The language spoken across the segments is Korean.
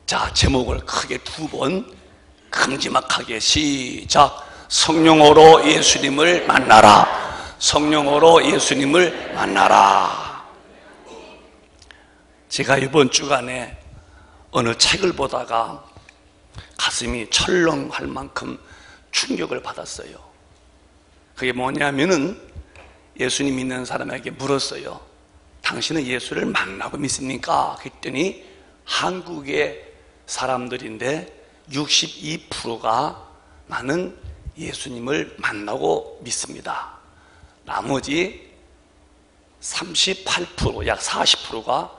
자, 제목을 크게 두 번 큼지막하게 시작. 성령으로 예수님을 만나라. 성령으로 예수님을 만나라. 제가 이번 주간에 어느 책을 보다가 가슴이 철렁할 만큼 충격을 받았어요. 그게 뭐냐면은 예수님 믿는 사람에게 물었어요. 당신은 예수를 만나고 믿습니까? 그랬더니 한국의 사람들인데 62%가 나는 예수님을 만나고 믿습니다. 나머지 38%, 약 40%가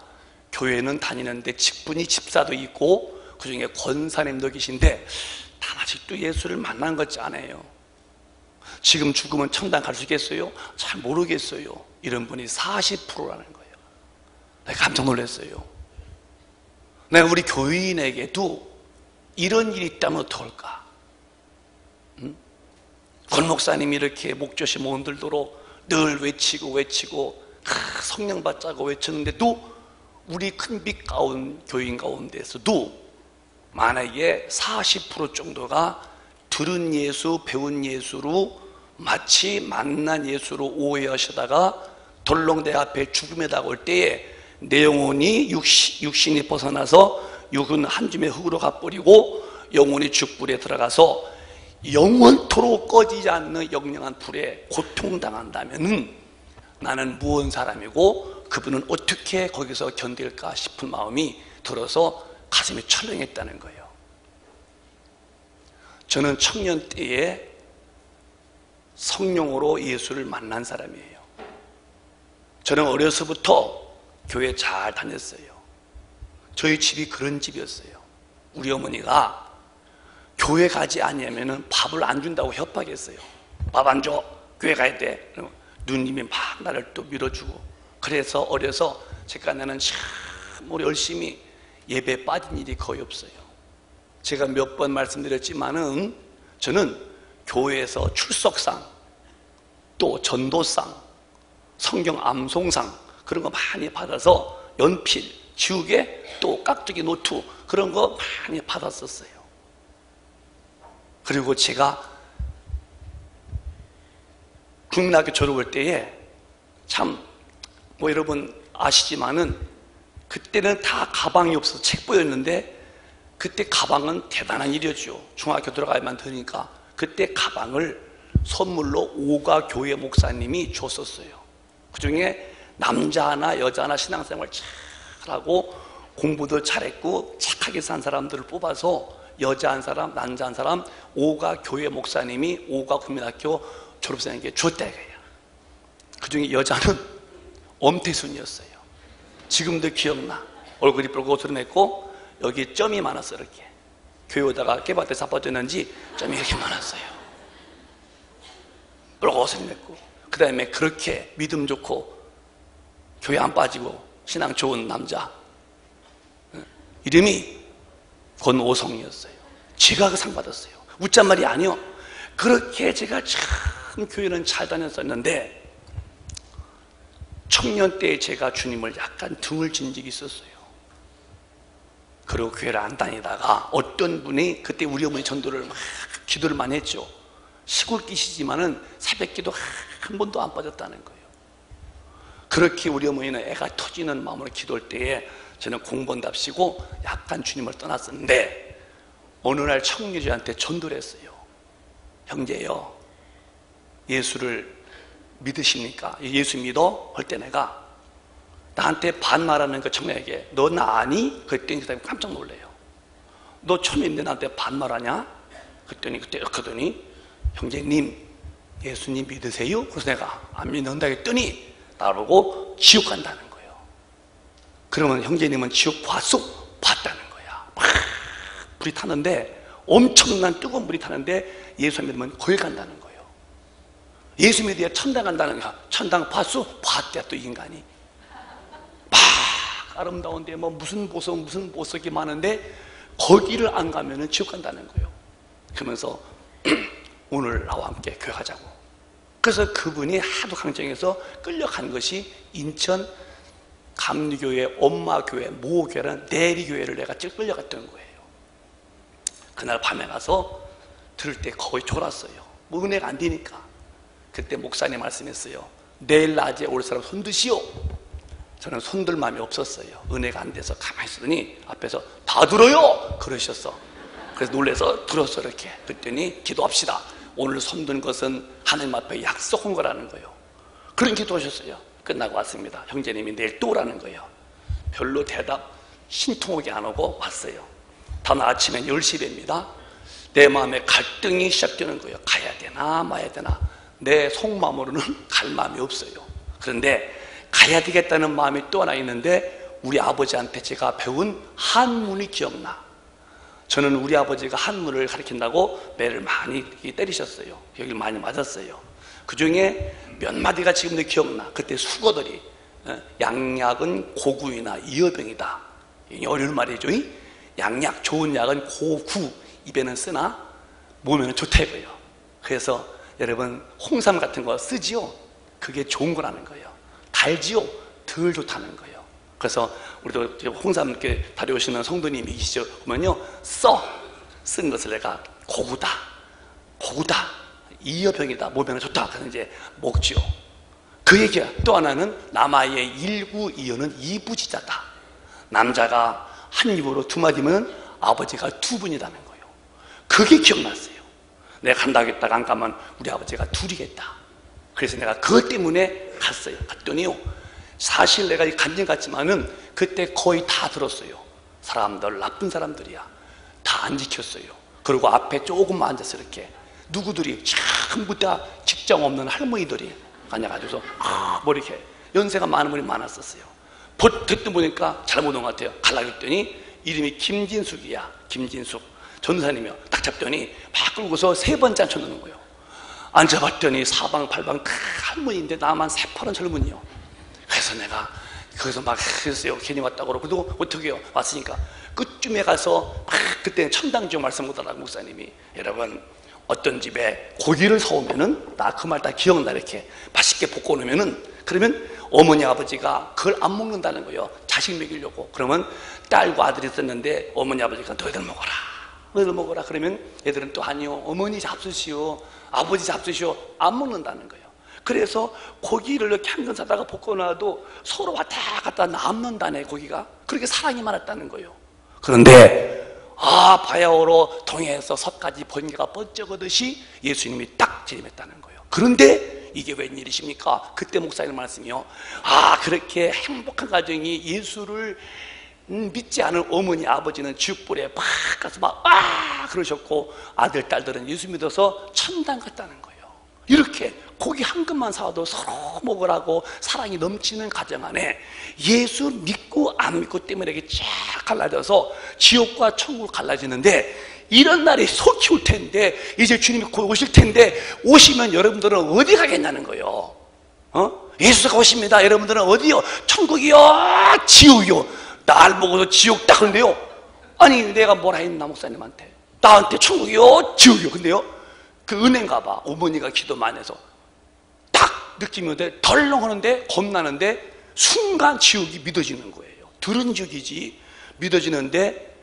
교회는 다니는데 직분이 집사도 있고 그 중에 권사님도 계신데 단 아직도 예수를 만난 것 같지 않아요. 지금 죽으면 천당 갈 수 있겠어요? 잘 모르겠어요. 이런 분이 40%라는 거예요. 내가 깜짝 놀랐어요. 내가 우리 교인에게도 이런 일이 있다면 어떡할까? 권 목사님이 이렇게 목조시 못 들도록 늘 외치고 성령 받자고 외쳤는데도 우리 큰 빛 가운 교인 가운데서도 만약에 40% 정도가 들은 예수, 배운 예수로 마치 만난 예수로 오해하시다가 덜렁대 앞에 죽음에 다가올 때에 내 영혼이 육신이 벗어나서 육은 한 줌의 흙으로 가버리고 영혼이 죽불에 들어가서 영원토록 꺼지지 않는 영영한 불에 고통당한다면은 나는 무언 사람이고 그분은 어떻게 거기서 견딜까 싶은 마음이 들어서 가슴이 철렁했다는 거예요. 저는 청년 때에 성령으로 예수를 만난 사람이에요. 저는 어려서부터 교회 잘 다녔어요. 저희 집이 그런 집이었어요. 우리 어머니가 교회 가지 않으면 밥을 안 준다고 협박했어요. 밥 안 줘, 교회 가야 돼. 누님이 막 나를 또 밀어주고. 그래서 어려서 제가 나는 참 열심히 예배 빠진 일이 거의 없어요. 제가 몇 번 말씀드렸지만은 저는 교회에서 출석상, 또 전도상, 성경 암송상 그런 거 많이 받아서 연필, 지우개, 또 깍두기 노트 그런 거 많이 받았었어요. 그리고 제가 국민학교 졸업할 때에 참 여러분 아시지만은 그때는 다 가방이 없어서 책보였는데 그때 가방은 대단한 일이었죠. 중학교 들어가야만 되니까 그때 가방을 선물로 오가 교회 목사님이 줬었어요. 그 중에 남자 하나 여자 하나 신앙생활 잘하고 공부도 잘했고 착하게 산 사람들을 뽑아서 여자 한 사람, 남자 한 사람 오가 교회 목사님이 오가 국민학교 졸업생에게 줬다 이거예요. 그 중에 여자는 엄태순이었어요. 지금도 기억나. 얼굴이 붉어스름했고 여기 점이 많았어요. 이렇게 교회 오다가 깨밭에 자빠졌는지 점이 이렇게 많았어요. 붉어스름했고 그 다음에 그렇게 믿음 좋고 교회 안 빠지고 신앙 좋은 남자 이름이 권오성이었어요. 제가 그 상 받았어요. 웃잔 말이 아니요. 그렇게 제가 참 교회는 잘 다녔었는데 청년 때 제가 주님을 약간 등을 진 적이 있었어요. 그리고 교회를 안 다니다가 어떤 분이 그때 우리 어머니 전도를 막 기도를 많이 했죠. 시골 끼시지만은 새벽 기도 한 번도 안 빠졌다는 거예요. 그렇게 우리 어머니는 애가 터지는 마음으로 기도할 때에 저는 공부한답시고 약간 주님을 떠났었는데 어느 날 청년들한테 전도를 했어요. 형제요, 예수를 믿으십니까? 예수 믿어? 할 때 내가 나한테 반말하는 그 청년에게 너 나 아니? 그랬더니 그 사람이 깜짝 놀래요. 너 처음 있는데 나한테 반말하냐? 그랬더니 그때 이렇게 하더니 형제님 예수님 믿으세요? 그래서 내가 안 믿는다 했더니 나보고 지옥 간다는 거예요. 그러면 형제님은 지옥 봤어? 봤다는 거야. 막 불이 타는데 엄청난 뜨거운 불이 타는데 예수 믿으면 거기 간다는 거예요. 예수 믿어야 천당 간다는 거야. 천당 봤어? 봤대. 또 이 인간이 막 아름다운데 뭐 무슨 보석이 많은데 거기를 안 가면은 지옥 간다는 거예요. 그러면서 오늘 나와 함께 교회 가자고. 그래서 그분이 하도 강정해서 끌려간 것이 인천 감리교회, 엄마교회, 모교회라는 내리교회를 내가 끌려갔던 거예요. 그날 밤에 가서 들을 때 거의 졸았어요. 뭐 은혜가 안 되니까. 그때 목사님 말씀했어요. 내일 낮에 올 사람 손 드시오. 저는 손들 마음이 없었어요. 은혜가 안 돼서 가만히 있으더니 앞에서 다 들어요 그러셨어. 그래서 놀라서 들었어. 이렇게 그랬더니 기도합시다. 오늘 손든 것은 하나님 앞에 약속한 거라는 거예요. 그런 기도하셨어요. 끝나고 왔습니다. 형제님이 내일 또 오라는 거예요. 별로 대답 신통하게 안 오고 왔어요. 다음 아침에 10시 뵙니다. 내 마음에 갈등이 시작되는 거예요. 가야 되나 마야 되나. 내 속마음으로는 갈 마음이 없어요. 그런데 가야 되겠다는 마음이 또 하나 있는데 우리 아버지한테 제가 배운 한문이 기억나. 저는 우리 아버지가 한문을 가르친다고 매를 많이 때리셨어요. 여기를 많이 맞았어요. 그 중에 몇 마디가 지금도 기억나. 그때 수거들이 양약은 고구이나 이어병이다. 어려운 말이죠. 양약, 좋은 약은 고구, 입에는 쓰나 몸에는 좋다 이거예요. 그래서 여러분 홍삼 같은 거 쓰지요? 그게 좋은 거라는 거예요. 달지요? 덜 좋다는 거예요. 그래서 우리도 홍삼 이렇게 다려오시는 성도님이 계시죠? 보면요, 쓴 것을 내가 고구다, 이어병이다, 몸에는 좋다. 그래서 이제 먹지요. 그 얘기야. 또 하나는 남아의 일구이어는 이부지자다. 남자가 한 입으로 두 마디면 아버지가 두 분이라는 거예요. 그게 기억났어요. 내가 간다고 했다가 안 가면 우리 아버지가 둘이겠다. 그래서 내가 그것 때문에 갔어요. 갔더니요, 사실 내가 간증 같지만은 그때 거의 다 들었어요. 사람들 나쁜 사람들이야. 다 안 지켰어요. 그리고 앞에 조금만 앉아서 이렇게 누구들이 전부 다 직장 없는 할머니들이 앉아가지고서 뭐 이렇게 연세가 많은 분이 많았었어요. 듣다 보니까 잘못 온 것 같아요. 가려고 했더니 이름이 김진숙이야. 김진숙 전사님이요. 딱 잡더니 막 끌고서 3번째 앉혀놓는 거예요. 앉아봤더니 사방팔방 다 할머니인데 나만 새파란 젊은이요. 그래서 내가 거기서 막 했어요. 괜히 왔다고 그러고. 그래도 어떻게 해요? 왔으니까 끝쯤에 가서 막 그때 천당지옥 말씀 못하라고 목사님이, 여러분 어떤 집에 고기를 사오면은 나 그 말 다 기억나. 이렇게 맛있게 볶아 놓으면은, 그러면 어머니 아버지가 그걸 안 먹는다는 거예요. 자식 먹이려고. 그러면 딸과 아들이 있었는데 어머니 아버지가 너희들 먹어라, 너희들 먹어라. 그러면 애들은 또 아니요, 어머니 잡수시오, 아버지 잡수시오. 안 먹는다는 거예요. 그래서 고기를 이렇게 한 근 사다가 볶아놔도 서로 왔다 갔다 남는다네. 고기가 그렇게 사랑이 많았다는 거예요. 그런데 바야흐로 동해에서 서까지 번개가 번쩍하듯이 예수님이 딱 재림했다는 거예요. 그런데 이게 웬일이십니까? 그때 목사님 말씀이요, 그렇게 행복한 가정이 예수를 믿지 않은 어머니 아버지는 지옥불에 막 가서 막 그러셨고, 아들 딸들은 예수 믿어서 천당 갔다는 거예요. 이렇게 고기 한 근만 사와도 서로 먹으라고 사랑이 넘치는 가정 안에 예수 믿고 안 믿고 때문에 이렇게 쫙 갈라져서 지옥과 천국을 갈라지는데, 이런 날이 속히 올 텐데, 이제 주님이 곧 오실 텐데, 오시면 여러분들은 어디 가겠냐는 거예요. 예수가 오십니다. 여러분들은 어디요? 천국이요? 지옥이요? 날 보고서 지옥 딱 그런데요, 아니 내가 뭐라 했나 목사님한테? 나한테 천국이요? 지옥이요? 근데요, 그 은혜인가 봐. 어머니가 기도 많이 해서 딱 느낌이 오는데, 덜렁 하는데 겁나는데 순간 지옥이 믿어지는 거예요. 들은 지옥이지 믿어지는데,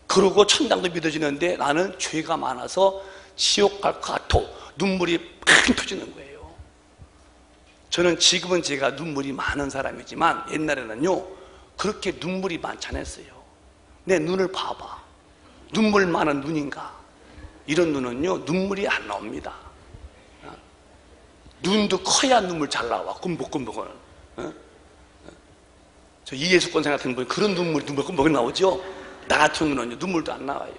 그러고 천당도 믿어지는데 나는 죄가 많아서 지옥 갈 것 같아. 눈물이 팍 터지는 거예요. 저는 지금은 제가 눈물이 많은 사람이지만 옛날에는요 그렇게 눈물이 많지 않았어요. 내 눈을 봐봐. 눈물 많은 눈인가? 이런 눈은요 눈물이 안 나옵니다. 눈도 커야 눈물 잘 나와. 끔복끔복은. 저 이예수권 같은 분 그런 눈물이 끔복끔복 나오죠. 나 같은 눈은요 눈물도 안 나와요.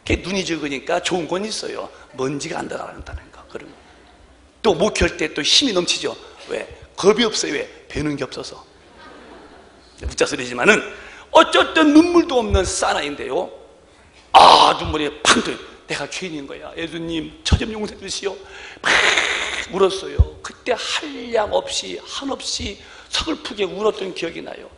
눈이 적으니까 좋은 건 있어요. 먼지가 안 들어간다는 거. 그러면 또 목회할 때 또 힘이 넘치죠. 왜? 겁이 없어요. 왜? 배는 게 없어서. 무자소리지만은 어쨌든 눈물도 없는 사나이인데요, 눈물이 팡 터져. 내가 죄인인 거야. 예수님 저 좀 용서해 주시오. 막 울었어요. 그때 한량 없이 한없이 서글프게 울었던 기억이 나요.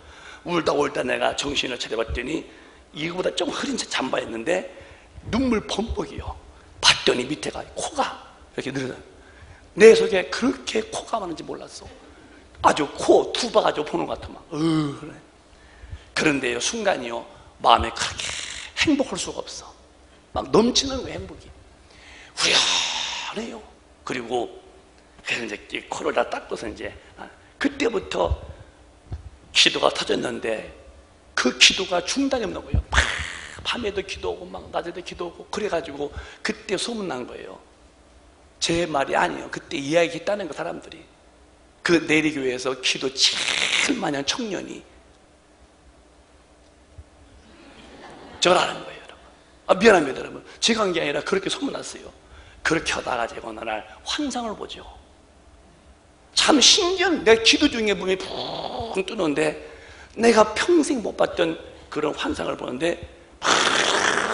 울다 내가 정신을 차려봤더니 이거보다 좀 흐린 잠바였는데 눈물 범벅이요. 봤더니 밑에가 코가 이렇게 늘어나. 내 속에 그렇게 코가 많은지 몰랐어. 아주 코 투박아져 보는 것 같아. 막 그래. 그런데요, 순간이요, 마음에 그렇게 행복할 수가 없어. 막 넘치는 거예요, 행복이. 후련해요. 그리고 그래서 이제 코를 다 닦고서 이제 그때부터 기도가 터졌는데 그 기도가 중단이 없는 거예요. 막 밤에도 기도하고 막 낮에도 기도하고 그래가지고 그때 소문난 거예요. 제 말이 아니에요. 그때 이야기했다는 거 사람들이. 그 내리교회에서 기도 7만 년 청년이 절하는 거예요, 여러분. 미안합니다, 여러분. 제가 한 게 아니라 그렇게 소문났어요. 그렇게 하다가 제가 어느 날 환상을 보죠. 참 신기한, 내 기도 중에 몸이 푹 뜨는데 내가 평생 못 봤던 그런 환상을 보는데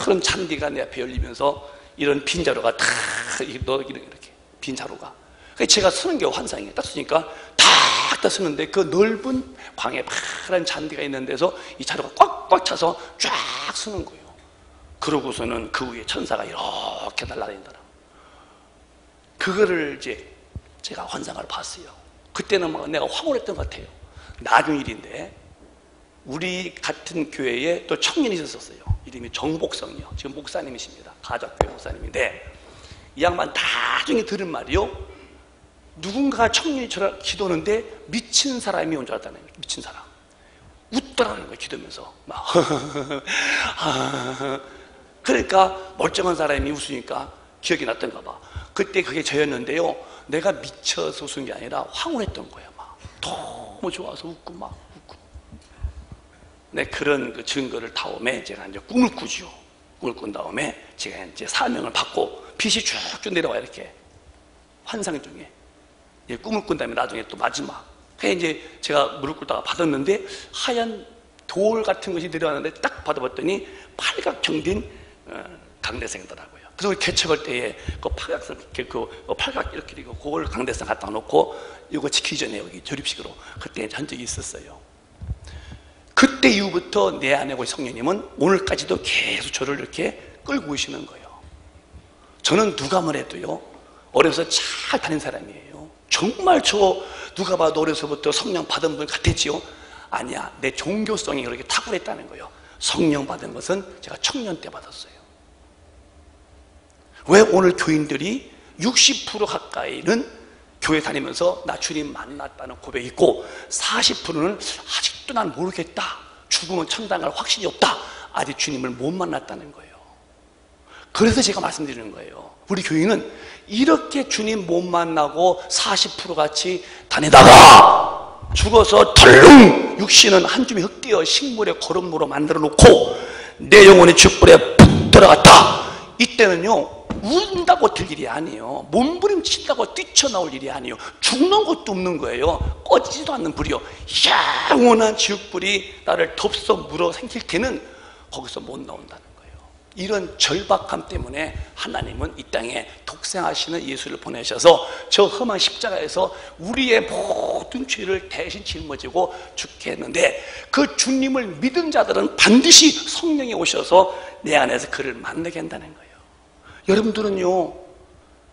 그런 잔디가 내 앞에 열리면서 이런 빈자루가 탁 이렇게 빈 자루가, 제가 쓰는 게 환상이에요. 딱 쓰니까 탁 쓰는데 그 넓은 광에 파란 잔디가 있는 데서 이 자루가 꽉꽉 차서 쫙 쓰는 거예요. 그러고서는 그 위에 천사가 이렇게 날아다니더라고요. 그거를 이제 제가 환상을 봤어요. 그때는 막 내가 황홀했던 것 같아요. 나중 일인데 우리 같은 교회에 또 청년이 있었어요. 이름이 정복성이요. 지금 목사님이십니다. 가족교회 목사님인데 이 양반 나중에 들은 말이요, 누군가 청년이 저를 기도하는데 미친 사람이 온 줄 알았다는 거예요. 미친 사람. 웃더라는 거예요, 기도하면서. 막 그러니까 멀쩡한 사람이 웃으니까 기억이 났던가 봐. 그때 그게 저였는데요, 내가 미쳐서 웃은 게 아니라 황홀했던 거야. 막 너무 좋아서 웃고 막 웃고. 네, 그런 그 증거를 다음에 제가 이제 꿈을 꾸죠. 꿈을 꾼 다음에 제가 이제 사명을 받고 빛이 쭉쭉 내려와, 이렇게 환상 중에. 예, 꿈을 꾼 다음에 나중에 또 마지막. 그래 이제 제가 무릎 꿇다가 받았는데 하얀 돌 같은 것이 내려왔는데 딱 받아봤더니 팔각 경된 강대상이더라고요. 그래서 개척할 때에 그 팔각선, 그 팔각 이렇게 되고 그걸 강대상 갖다 놓고 이거 지키기 전에 여기 조립식으로 그때 한 적이 있었어요. 그때 이후부터 내 안에 우리 성령님은 오늘까지도 계속 저를 이렇게 끌고 오시는 거예요. 저는 누가 뭐래도요, 어려서 잘 다닌 사람이에요. 정말 저 누가 봐도 어려서부터 성령 받은 분 같았지요? 아니야, 내 종교성이 그렇게 탁월했다는 거예요. 성령 받은 것은 제가 청년 때 받았어요. 왜 오늘 교인들이 60% 가까이는 교회 다니면서 나 주님 만났다는 고백이 있고 40%는 아직도 난 모르겠다, 죽으면 천당 갈 확신이 없다, 아직 주님을 못 만났다는 거예요. 그래서 제가 말씀드리는 거예요. 우리 교인은 이렇게 주님 못 만나고 40% 같이 다니다가 죽어서 덜렁 육신은 한 줌이 흙되어 식물의 거름으로 만들어 놓고 내 영혼이 쥐뿔에 푹 들어갔다. 이때는요, 운다고 될 일이 아니에요. 몸부림친다고 뛰쳐나올 일이 아니에요. 죽는 것도 없는 거예요. 꺼지지도 않는 불이요, 영원한 지옥불이 나를 덥석 물어 생길 때는 거기서 못 나온다는 거예요. 이런 절박함 때문에 하나님은 이 땅에 독생하시는 예수를 보내셔서 저 험한 십자가에서 우리의 모든 죄를 대신 짊어지고 죽게 했는데, 그 주님을 믿은 자들은 반드시 성령이 오셔서 내 안에서 그를 만나게 한다는 거예요. 여러분들은요,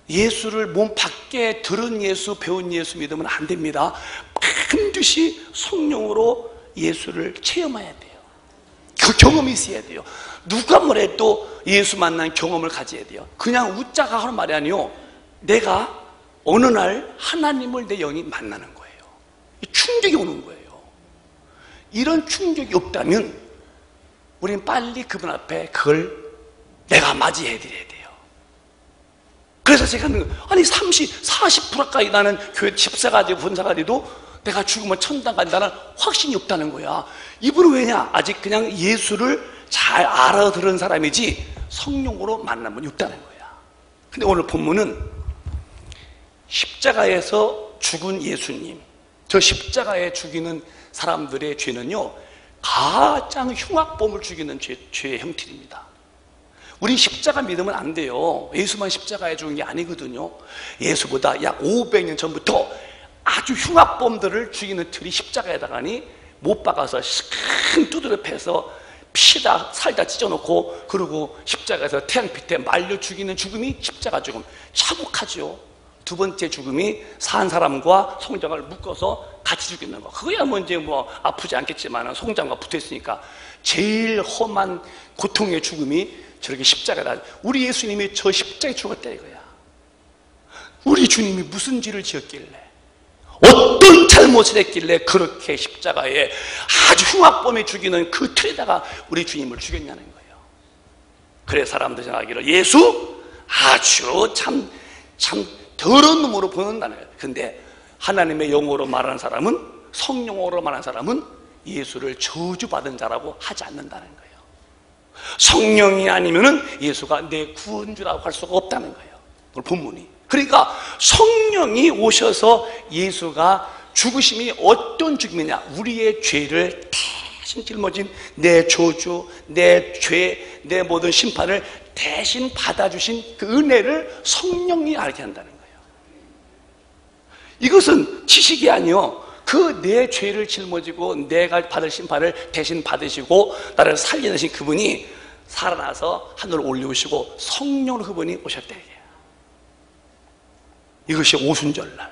예수를 몸 밖에 들은 예수, 배운 예수 믿으면 안 됩니다. 반드시 성령으로 예수를 체험해야 돼요. 그 경험이 있어야 돼요. 누가 뭐래도 예수 만난 경험을 가져야 돼요. 그냥 웃자가 하는 말이 아니요, 내가 어느 날 하나님을 내 영이 만나는 거예요. 충격이 오는 거예요. 이런 충격이 없다면 우리는 빨리 그분 앞에 그걸 내가 맞이해 드려야 돼요. 그래서 제가 아니 40% 가까이 나는 교회 집사가 되고 본사가 돼도 내가 죽으면 천당 간다는 확신이 없다는 거야. 이분은 왜냐? 아직 그냥 예수를 잘 알아들은 사람이지 성령으로 만난 분이 없다는 거야. 근데 오늘 본문은 십자가에서 죽은 예수님, 저 십자가에 죽이는 사람들의 죄는요, 가장 흉악범을 죽이는 죄의 형태입니다. 우리 십자가 믿으면 안 돼요. 예수만 십자가에 죽은 게 아니거든요. 예수보다 약 500년 전부터 아주 흉악범들을 죽이는 틀이 십자가에다가니 못 박아서 큰 두드려 패서 피다 살다 찢어놓고, 그리고 십자가에서 태양빛에 말려 죽이는 죽음이 십자가 죽음. 차국하죠. 두 번째 죽음이 산 사람과 송장을 묶어서 같이 죽이는 거. 그거야 뭐 이제 뭐 아프지 않겠지만 송장과 붙어 있으니까 제일 험한 고통의 죽음이 저렇게 십자가다. 우리 예수님이 저 십자가에 죽었다 이거야. 우리 주님이 무슨 죄를 지었길래, 어떤 잘못을 했길래 그렇게 십자가에 아주 흉악범에 죽이는 그 틀에다가 우리 주님을 죽였냐는 거예요. 그래 사람들이 생각하기를 예수 아주 참 더러운 놈으로 보는다는 거예요. 근데 하나님의 영어로 말하는 사람은, 성령어로 말하는 사람은 예수를 저주받은 자라고 하지 않는다는 거예요. 성령이 아니면은 예수가 내 구원주라고 할 수가 없다는 거예요. 오늘 본문이. 그러니까 성령이 오셔서 예수가 죽으심이 어떤 죽음이냐, 우리의 죄를 대신 짊어진 내 저주, 내 죄, 내 모든 심판을 대신 받아주신 그 은혜를 성령이 알게 한다는 거예요. 이것은 지식이 아니요, 그 내 죄를 짊어지고 내가 받을 심판을 대신 받으시고 나를 살려내신 그분이 살아나서 하늘로 올려오시고 성령 그분이 오셨다 이게요. 이것이 오순절날,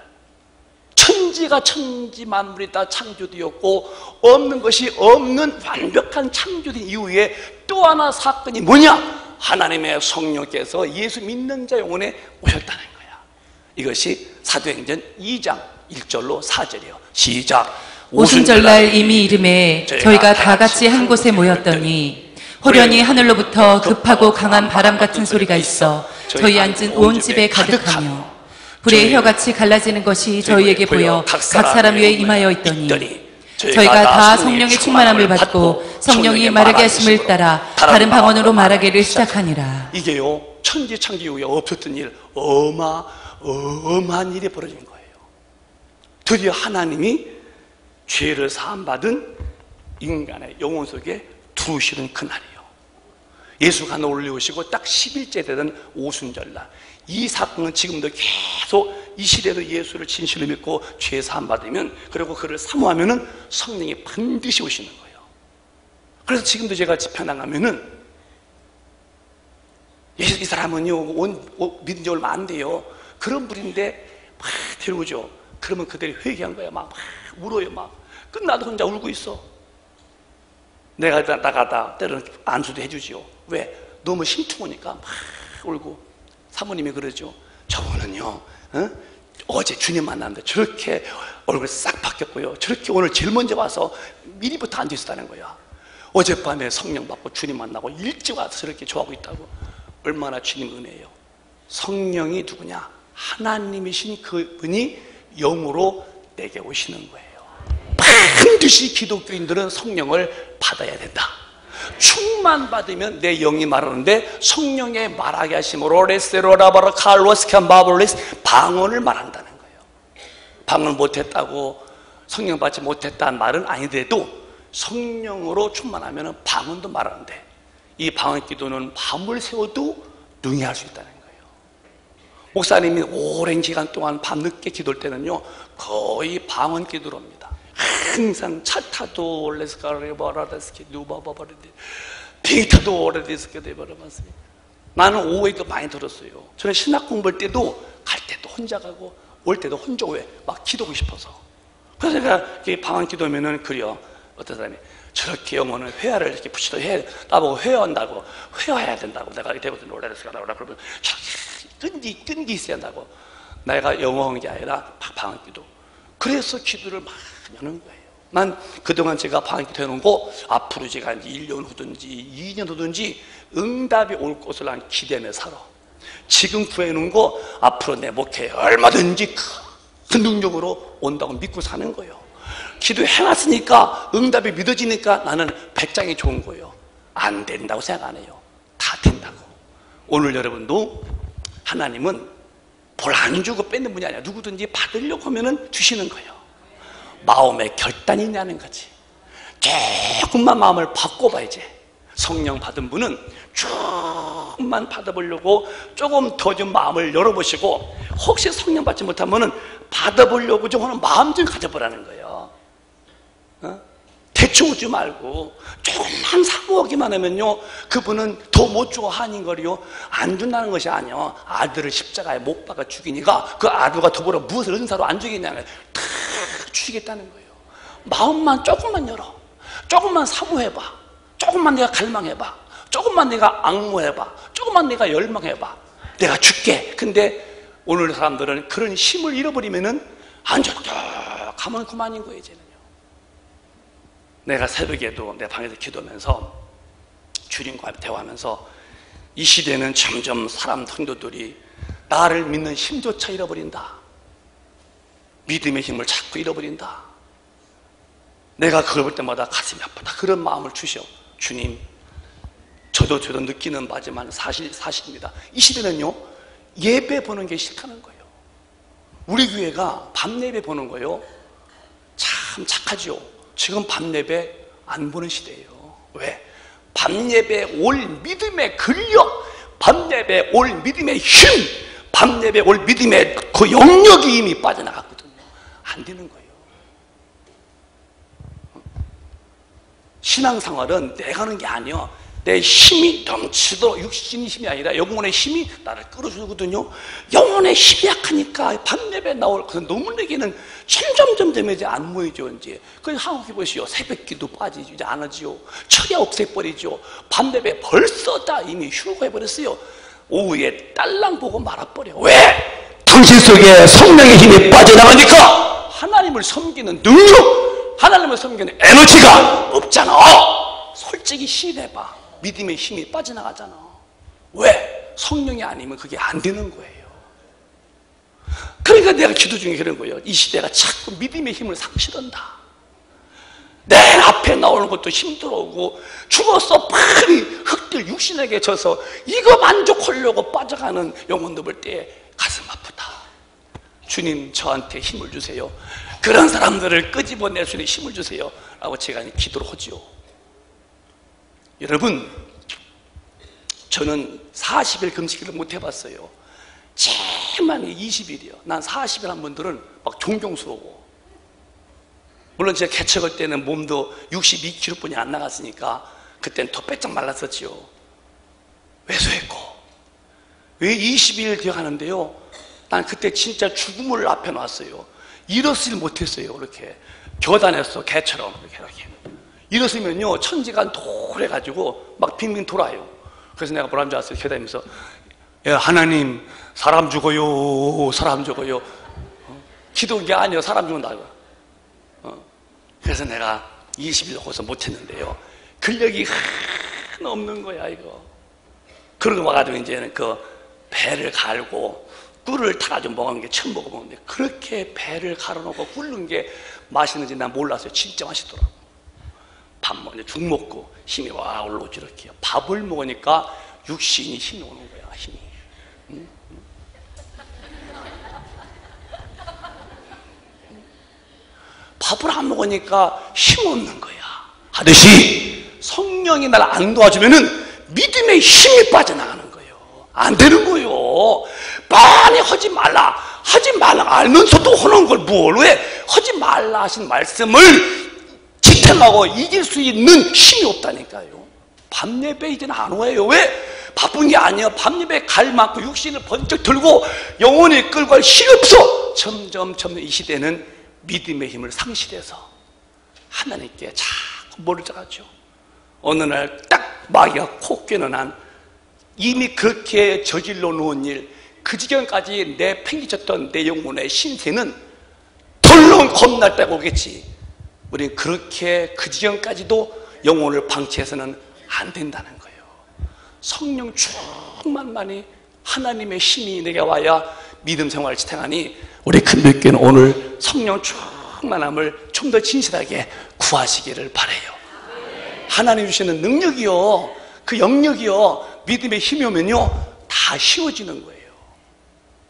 천지가 천지 만물이 다 창조되었고 없는 것이 없는 완벽한 창조된 이후에 또 하나 사건이 뭐냐? 하나님의 성령께서 예수 믿는 자 영혼에 오셨다는 거야. 이것이 사도행전 2장 1절로 4절이에요. 시작. 오순절날 이미 이름에 저희가 다 같이 한 곳에 모였더니 호련히 하늘로부터 급하고 강한 바람 같은 소리가 있어 저희 앉은 온 집에 가득하며 불의 혀같이 갈라지는 것이 저희에게 보여 각 사람 위에 임하여 있더니 저희가 다 성령의 충만함을 받고 성령이 말하게 하심을 따라 다른 방언으로 말하기를 시작하니라. 이게요, 천지 창조 이후에 없었던 일, 어마어마한 일이 벌어진 거예요. 드디어 하나님이 죄를 사함받은 인간의 영혼 속에 두시는 그날이에요. 예수가 올려오시고 딱 10일째 되던 오순절날, 이 사건은 지금도 계속 이 시대도 예수를 진실로 믿고 죄 사함 받으면, 그리고 그를 사모하면은 성령이 반드시 오시는 거예요. 그래서 지금도 제가 집회 나가면은 이 사람은요 믿은 지 얼마 안 돼요, 그런 분인데 막 데려오죠. 그러면 그들이 회개한 거야. 막 울어요. 막 끝나도 혼자 울고 있어. 내가 나가다 때로는 안수도 해주지요. 왜? 너무 심퉁으니까 막 울고. 사모님이 그러죠. 저분은요 어제 주님 만났는데 저렇게 얼굴 싹 바뀌었고요, 저렇게 오늘 제일 먼저 와서 미리부터 앉아있었다는 거야. 어젯밤에 성령 받고 주님 만나고 일찍 와서 저렇게 좋아하고 있다고. 얼마나 주님 은혜예요. 성령이 누구냐? 하나님이신 그분이 영으로 내게 오시는 거예요. 반드시 기독교인들은 성령을 받아야 된다. 충만 받으면 내 영이 말하는데, 성령의 말하게 하심으로 레세로라바라 칼로스칸 바블리스, 방언을 말한다는 거예요. 방언을 못했다고 성령 받지 못했다는 말은 아니더라도 성령으로 충만하면 방언도 말하는데, 이 방언 기도는 밤을 새워도 능히 할 수 있다는 거예요. 목사님이 오랜 기간 동안 밤늦게 기도할 때는요 거의 방언 기도로 합니다. 항상 차 타도 레스카레바라데스키 누바바바르데 비타도 오래데스케데 바라봤습니다. 나는 오후에도 많이 들었어요. 저는 신학 공부할 때도 갈 때도 혼자 가고 올 때도 혼자 왜 막 기도하고 싶어서. 그래서 제가 방언 기도하면은 그래요. 어떤 사람이 저렇게 영혼을 회화를 이렇게 붙이도 해, 나보고 회화한다고, 회화해야 된다고. 내가 대부분 오래데스카라고 그러면 끈기 있어야 한다고. 내가 영어한 게 아니라 방언 기도. 그래서 기도를 많이 하는 거예요. 난 그동안 제가 방언 기도 해놓은 거 앞으로 제가 이제 1년 후든지 2년 후든지 응답이 올 것을 난 기대하며 살아. 지금 구해놓은 거 앞으로 내 목회에 얼마든지 큰 능력으로 온다고 믿고 사는 거예요. 기도 해놨으니까 응답이 믿어지니까 나는 백장이 좋은 거예요. 안 된다고 생각 안 해요. 다 된다고. 오늘 여러분도 하나님은 뭘 안 주고 뺏는 분이 아니야. 누구든지 받으려고 하면은 주시는 거예요. 마음의 결단이 있냐는 거지. 조금만 마음을 바꿔봐야지. 성령 받은 분은 조금만 받아보려고 조금 더 좀 마음을 열어보시고, 혹시 성령 받지 못하면은 받아보려고 좀 하는 마음 좀 가져보라는 거예요. 해쳐오지 말고 조금만 사모하기만 하면요, 그분은 더 못 주고 한인거리요, 안 준다는 것이 아니요, 아들을 십자가에 못 박아 죽이니까 그 아들과 더불어 무엇을 은사로 안 주겠냐면 다 주시겠다는 거예요. 마음만 조금만 열어, 조금만 사모해봐, 조금만 내가 갈망해봐, 조금만 내가 앙모해봐, 조금만 내가 열망해봐, 내가 줄게. 근데 오늘 사람들은 그런 힘을 잃어버리면은 안 줬다 가면 그만인 거예요. 이제는요. 내가 새벽에도 내 방에서 기도하면서 주님과 대화하면서 이 시대는 점점 사람 성도들이 나를 믿는 힘조차 잃어버린다, 믿음의 힘을 자꾸 잃어버린다. 내가 그걸 볼 때마다 가슴이 아프다. 그런 마음을 주셔. 주님, 저도 느끼는 바지만 사실입니다. 이 시대는요, 예배 보는 게 싫다는 거예요. 우리 교회가 밤 예배 보는 거요, 참 착하죠. 지금 밤 예배 안 보는 시대예요. 왜? 밤 예배 올 믿음의 근력, 밤 예배 올 믿음의 힘, 밤 예배 올 믿음의 그 영역이 이미 빠져나갔거든요. 안 되는 거예요. 신앙생활은 내가 하는 게 아니야. 내 힘이 넘치도록, 육신의 힘이 아니라 영혼의 힘이 나를 끌어주거든요. 영혼의 힘이 약하니까 밤예배 나올, 그래서 노문에게는 점점 이제 안 모이죠. 이제 그래서 한국에 보시오, 새벽기도 빠지죠. 이제 안 하지요. 철야 없애버리죠. 밤예배 벌써 다 이미 휴거해버렸어요. 오후에 딸랑 보고 말아버려. 왜? 당신 속에 성령의 힘이 빠져나가니까 하나님을 섬기는 능력, 하나님을 섬기는 에너지가 없잖아. 솔직히 시인해봐. 믿음의 힘이 빠져나가잖아. 왜? 성령이 아니면 그게 안 되는 거예요. 그러니까 내가 기도 중에 그런 거예요. 이 시대가 자꾸 믿음의 힘을 상실한다. 내 앞에 나오는 것도 힘들어오고, 죽어서 빨리 흙들 육신에게 져서 이거 만족하려고 빠져가는 영혼들 볼 때 가슴 아프다. 주님, 저한테 힘을 주세요. 그런 사람들을 끄집어낼 수 있는 힘을 주세요 라고 제가 기도를 하죠. 여러분, 저는 40일 금식을 못 해봤어요. 제일 많이 20일이요. 난 40일 한 분들은 막 존경스러워. 물론 제가 개척할 때는 몸도 62kg 뿐이 안 나갔으니까 그때는 더 빼짝 말랐었지요. 왜소했고. 왜 20일 기억하는데요, 난 그때 진짜 죽음을 앞에 놨어요. 일어서질 못했어요. 이렇게 겨단에서 개처럼 이렇게 일어서면요, 천지가 노래가지고 막 빙빙 돌아요. 그래서 내가 뭐라는 줄 알았어요? 겨다니면서, 야, 하나님, 사람 죽어요, 사람 죽어요. 기도한 게 아니에요. 사람 죽는다고. 그래서 내가 20일 거기서 못했는데요, 근력이 하나 없는 거야 이거. 그러고 와가지고 이제는 그 배를 갈고 꿀을 타가지고 먹은 게 처음 먹어보는데, 그렇게 배를 갈아놓고 끓는 게 맛있는지 난 몰랐어요. 진짜 맛있더라고. 밥 먹고 죽 먹고 힘이 와 올라오지. 이렇게 밥을 먹으니까 육신이 힘이 오는 거야. 힘이. 밥을 안 먹으니까 힘 없는 거야. 하듯이 성령이 날 안 도와주면은 믿음의 힘이 빠져나가는 거예요. 안 되는 거예요. 많이 하지 말라 알면서도 하는 걸 뭘 왜? 하지 말라 하신 말씀을 지탱하고 이길 수 있는 힘이 없다니까요. 밤예배 이제는 안 와요. 왜? 바쁜 게 아니에요. 밤예배 갈 만큼 육신을 번쩍 들고 영혼이 끌고 갈 힘이 없어. 점점 이 시대는 믿음의 힘을 상실해서 하나님께 자꾸 멀어져 가죠. 어느 날 딱 마귀가 코 꿰는 한, 이미 그렇게 저질러 놓은 일, 그 지경까지 내팽개쳤던 내 영혼의 신세는 덜렁 겁날 때가 오겠지. 우리는 그렇게 그 지경까지도 영혼을 방치해서는 안 된다는 거예요. 성령 충만만이, 하나님의 힘이 내게 와야 믿음 생활을 지탱하니, 우리 큰교회는 오늘 성령 충만함을 좀 더 진실하게 구하시기를 바라요. 하나님 주시는 능력이요, 그 영역이요, 믿음의 힘이 오면요 다 쉬워지는 거예요.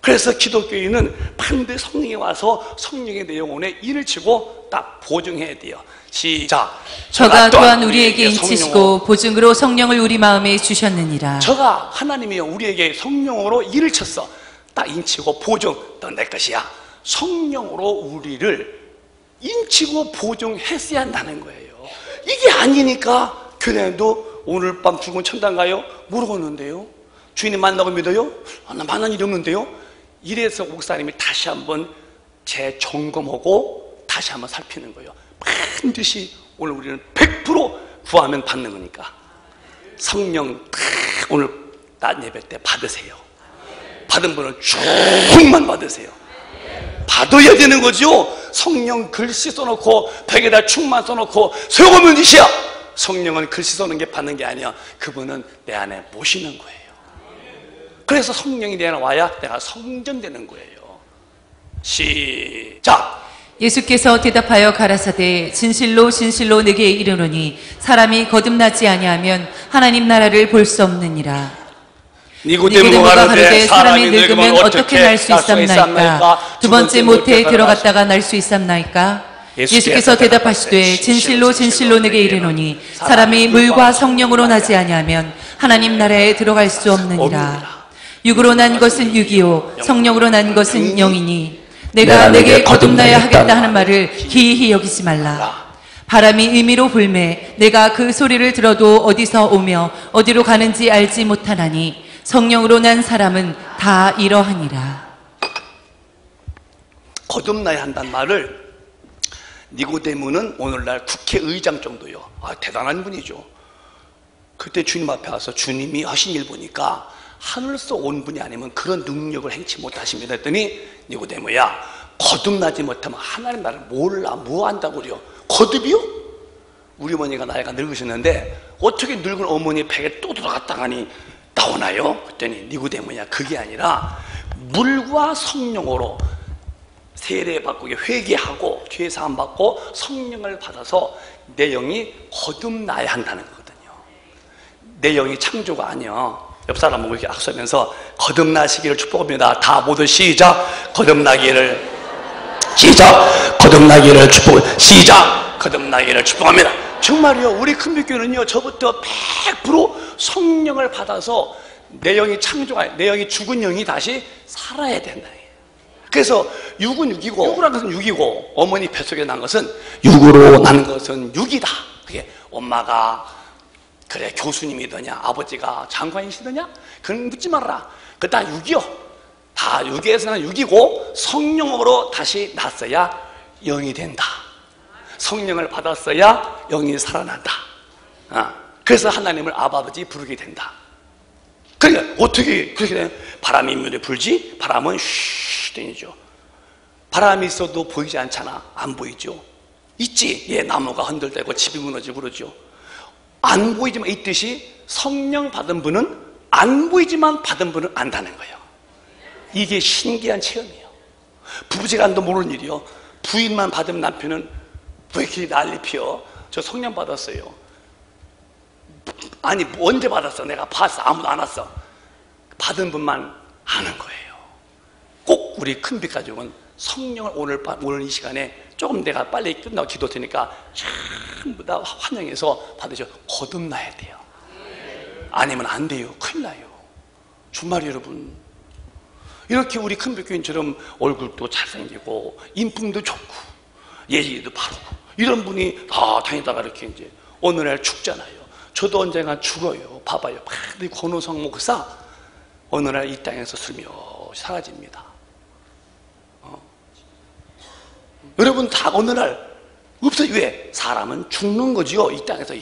그래서 기독교인은 반드시 성령이 와서 성령의 내 영혼에 일을 치고 딱 보증해야 돼요. 시작. 저가 또한 우리에게 인치시고 보증으로 성령을 우리 마음에 주셨느니라. 저가, 하나님이 우리에게 성령으로 일을 쳤어. 딱 인치고 보증, 넌 내 것이야. 성령으로 우리를 인치고 보증했어야 한다는 거예요. 이게 아니니까 교회도 오늘 밤 죽으면 천당 가요? 모르겠는데요. 주인이 만나고 믿어요? 나 만난 일이 없는데요. 이래서 목사님이 다시 한번 재점검하고 다시 한번 살피는 거예요. 반드시 오늘 우리는 100% 구하면 받는 거니까 성령 오늘 낮 예배 때 받으세요. 받은 분은 쭉만 받으세요. 받아야 되는 거죠. 성령 글씨 써놓고 벽에다 축만 써놓고 소용없는 짓이야. 성령은 글씨 써놓은 게 받는 게 아니야. 그분은 내 안에 모시는 거예요. 그래서 성령이 내 안에 와야 내가 성전되는 거예요. 시작. 예수께서 대답하여 가라사대 진실로 진실로 내게 이르노니 사람이 거듭나지 아니하면 하나님 나라를 볼 수 없느니라. 니고데모가 가로되 사람이 늙으면 어떻게 날 수 있삼나이까? 두 번째 모태에 들어갔다가 날 수 있삼나이까? 예수께서 대답하시되 진실로 진실로 내게 이르노니 사람이 물과 성령으로 나지 아니하면 하나님 나라에 들어갈 수 없느니라. 육으로 난 것은 육이요 성령으로 난 것은 영이니 내가 내게 거듭나야 하겠다 하는 말을 기이히 여기지 말라. 바람이 임의로 불매 내가 그 소리를 들어도 어디서 오며 어디로 가는지 알지 못하나니 성령으로 난 사람은 다 이러하니라. 거듭나야 한다는 말을 니고데모는 오늘날 국회의장 정도요. 대단한 분이죠. 그때 주님 앞에 와서 주님이 하신 일 보니까 하늘에서 온 분이 아니면 그런 능력을 행치 못하십니다 했더니 니고데모야 거듭나지 못하면 하나님 나라를 몰라 뭐 한다고 그래요. 거듭이요? 우리 어머니가 나이가 늙으셨는데 어떻게 늙은 어머니 팩에 또 들어갔다가니 나오나요? 그랬더니 니고데모야 그게 아니라 물과 성령으로 세례받고 회개하고 죄사함 받고 성령을 받아서 내 영이 거듭나야 한다는 거거든요. 내 영이 창조가 아니야. 옆 사람하고 이렇게 악수하면서 거듭나시기를 축복합니다. 다 모두 시작. 거듭나기를 시작. 거듭나기를 축복. 시작. 거듭나기를 축복합니다. 정말요. 우리 큰빛교회는요 저부터 100% 성령을 받아서 내 영이 창조가 내 영이 죽은 영이 다시 살아야 된다. 그래서 육은 육이고 육이라는 것은 육이고 어머니 뱃속에 난 것은 육으로 난 것은 육이다. 그게 엄마가 그래 교수님이더냐 아버지가 장관이시더냐 그건 묻지 말아라. 그 다 육이요. 다 육에서는 육이고 성령으로 다시 났어야 영이 된다. 성령을 받았어야 영이 살아난다. 그래서 하나님을 아버지 부르게 된다. 그러니까 어떻게 그렇게 되면 바람이 물에 불지 바람은 쉬더니죠. 바람이 있어도 보이지 않잖아. 안 보이죠. 있지. 예, 나무가 흔들대고 집이 무너지고 그러죠. 안 보이지만 있듯이 성령 받은 분은 안 보이지만 받은 분은 안다는 거예요. 이게 신기한 체험이에요. 부부지간도 모르는 일이요. 부인만 받으면 남편은 왜 이렇게 난리 피어? 저 성령 받았어요. 아니 언제 받았어? 내가 봤어. 아무도 안 왔어. 받은 분만 아는 거예요. 꼭 우리 큰빛 가족은 성령을 오늘 이 시간에 조금 내가 빨리 끝나고 기도 드리니까 전부 다 환영해서 받으셔. 거듭나야 돼요. 아니면 안 돼요. 큰일 나요. 주말 여러분 이렇게 우리 큰빛교인처럼 얼굴도 잘생기고 인품도 좋고 예의도 바르고 이런 분이 다 다니다가 이렇게 이제 어느 날 죽잖아요. 저도 언젠가 죽어요. 봐봐요. 이 권호성 목사 어느 날 이 땅에서 슬며시 사라집니다. 여러분 다 어느 날 없어요. 왜? 사람은 죽는 거죠. 이 땅에서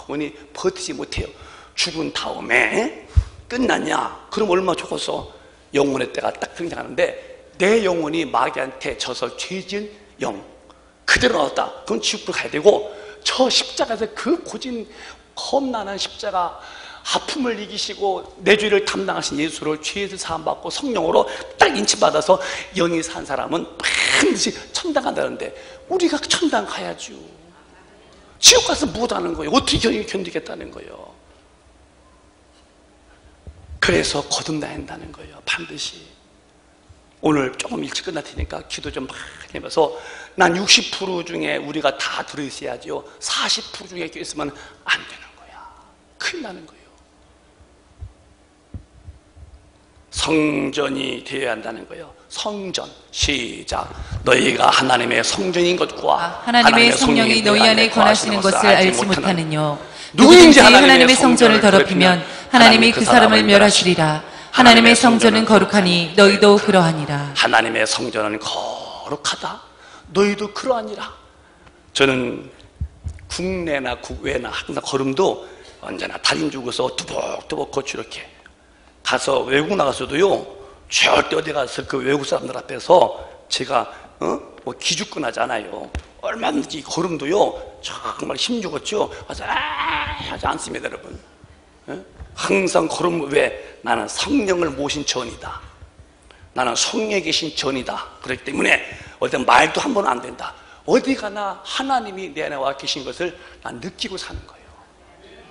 영원히 버티지 못해요. 죽은 다음에 끝났냐? 그럼 얼마나 좋겠어. 영혼의 때가 딱 등장하는데 내 영혼이 마귀한테 져서 죄진 영 그대로 나왔다. 그건 지옥불 가야 되고 저 십자가에서 그 고진 험난한 십자가 아픔을 이기시고 내 죄를 담당하신 예수를 죄에서 사함받고 성령으로 딱 인치받아서 영이 산 사람은 반드시 천당 간다는데 우리가 천당 가야죠. 지옥 가서 못하는 거예요. 어떻게 견디겠다는 거예요. 그래서 거듭나야 한다는 거예요. 반드시. 오늘 조금 일찍 끝날 테니까 기도 좀 많이 해봐서 난 60% 중에 우리가 다 들어있어야죠. 40% 중에 있으면 안 되는 거야. 큰일 나는 거예요. 성전이 되어야 한다는 거예요. 성전. 시작. 너희가 하나님의 성전인 것과 하나님의 성령이 너희 안에 거하시는 것을 알지 못하느뇨. 누구든지 누구든지 하나님의 성전을 더럽히면 하나님이 그 사람을 멸하시리라. 하나님의 성전은 거룩하니 너희도 그러하니라. 하나님의 성전은 거룩하다. 너희도 그러하니라. 저는 국내나 국외나 항상 걸음도 언제나 달인 죽어서 두벅두벅 걷죠. 이렇게 가서 외국 나가서도요, 절대 어디 가서 그 외국 사람들 앞에서 제가 뭐 기죽거나 하잖아요. 얼마든지 걸음도요 정말 힘주겠죠. 하지 않습니다, 여러분. 항상 걸음. 왜? 나는 성령을 모신 전이다. 나는 성령에 계신 전이다. 그렇기 때문에 어디 말도 한 번 안 된다. 어디 가나 하나님이 내 안에 와 계신 것을 난 느끼고 사는 거예요.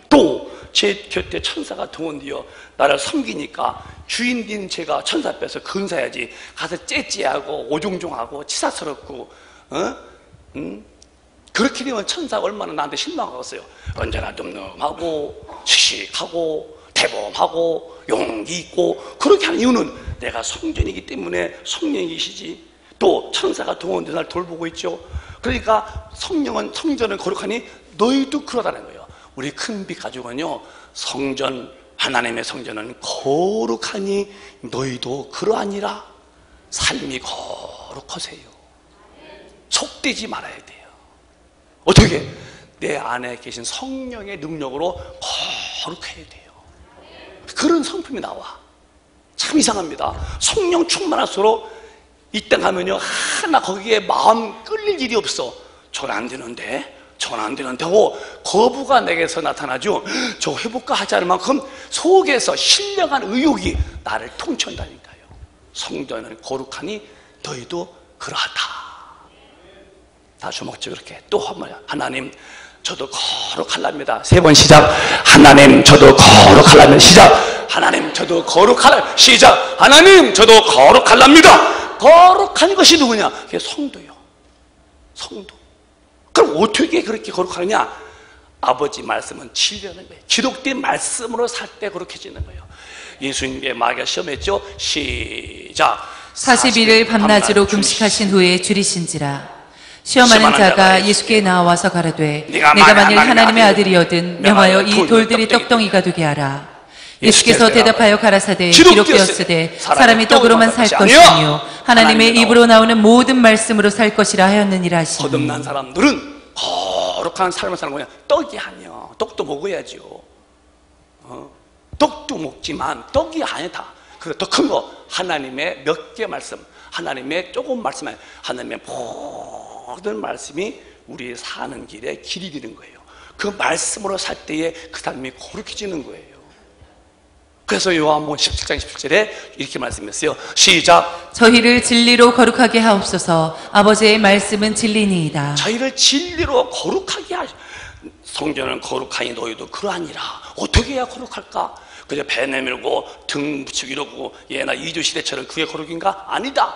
또 제 곁에 천사가 동원되어 나를 섬기니까 주인인 제가 천사 앞에서 근사해야지 가서 째째하고 오종종하고 치사스럽고 그렇게 되면 천사가 얼마나 나한테 실망하겠어요. 언제나 늠름하고 씩씩하고 대범하고 용기 있고 그렇게 하는 이유는 내가 성전이기 때문에 성령이시지. 또 천사가 동원되어 날 돌보고 있죠. 그러니까 성전은 거룩하니 너희도 그러다는 거예요. 우리 큰빛 가족은요, 성전, 하나님의 성전은 거룩하니 너희도 그러하니라. 삶이 거룩하세요. 속되지 말아야 돼요. 어떻게? 내 안에 계신 성령의 능력으로 거룩해야 돼요. 그런 성품이 나와. 참 이상합니다. 성령 충만할수록 이 땅 가면요, 하나 거기에 마음 끌릴 일이 없어. 전 안 되는데, 전 안 되는데 하고 거부가 내게서 나타나죠. 저 해볼까 하지 않을 만큼 속에서 신령한 의욕이 나를 통치한다니까요. 성전은 거룩하니 너희도 그러하다. 다 주먹지 그렇게 또 한 번. 하나님, 저도 거룩하랍니다. 3번 시작. 하나님, 저도 거룩하랍니다. 시작. 하나님, 저도 거룩하랍니다. 시작. 하나님, 저도 거룩하랍니다. 거룩한 것이 누구냐? 그게 성도요. 성도. 그럼 어떻게 그렇게 거룩하느냐? 아버지 말씀은 진리라는 거예요. 기록된 말씀으로 살 때 거룩해지는 거예요. 예수님의 마귀가 시험했죠. 시작. 40일을 밤낮으로 금식하신 후에 줄이신지라. 시험하는 자가 예수께 나와서 가라되 내가 만일 하나님의 아들이거든 명하여 이 돌들이 떡덩이가 되게 하라. 예수께서 대답하여 가라사대 기록되었으되 사람이 떡으로만 살 것이며 하나님의 입으로 나오는 모든 말씀으로 살 것이라 하였느니라 하시니. 거듭난 사람들은 거룩한 삶을 사는 거냐? 떡이 아니야. 떡도 먹어야죠. 떡도 먹지만 떡이 아니다. 그래, 더 큰 거 하나님의 몇 개 말씀, 하나님의 조금 말씀, 하나님의 모든 말씀이 우리 사는 길에 길이 되는 거예요. 그 말씀으로 살 때에 그 삶이 거룩해지는 거예요. 그래서 요한복음 17장 17절에 이렇게 말씀했어요. 시작. 저희를 진리로 거룩하게 하옵소서. 아버지의 말씀은 진리니이다. 저희를 진리로 거룩하게 하시. 성전은 거룩하니 너희도 그러하니라. 어떻게 해야 거룩할까? 그저 배 내밀고 등 붙이고 이러고 예나 이주 시대처럼 그게 거룩인가? 아니다.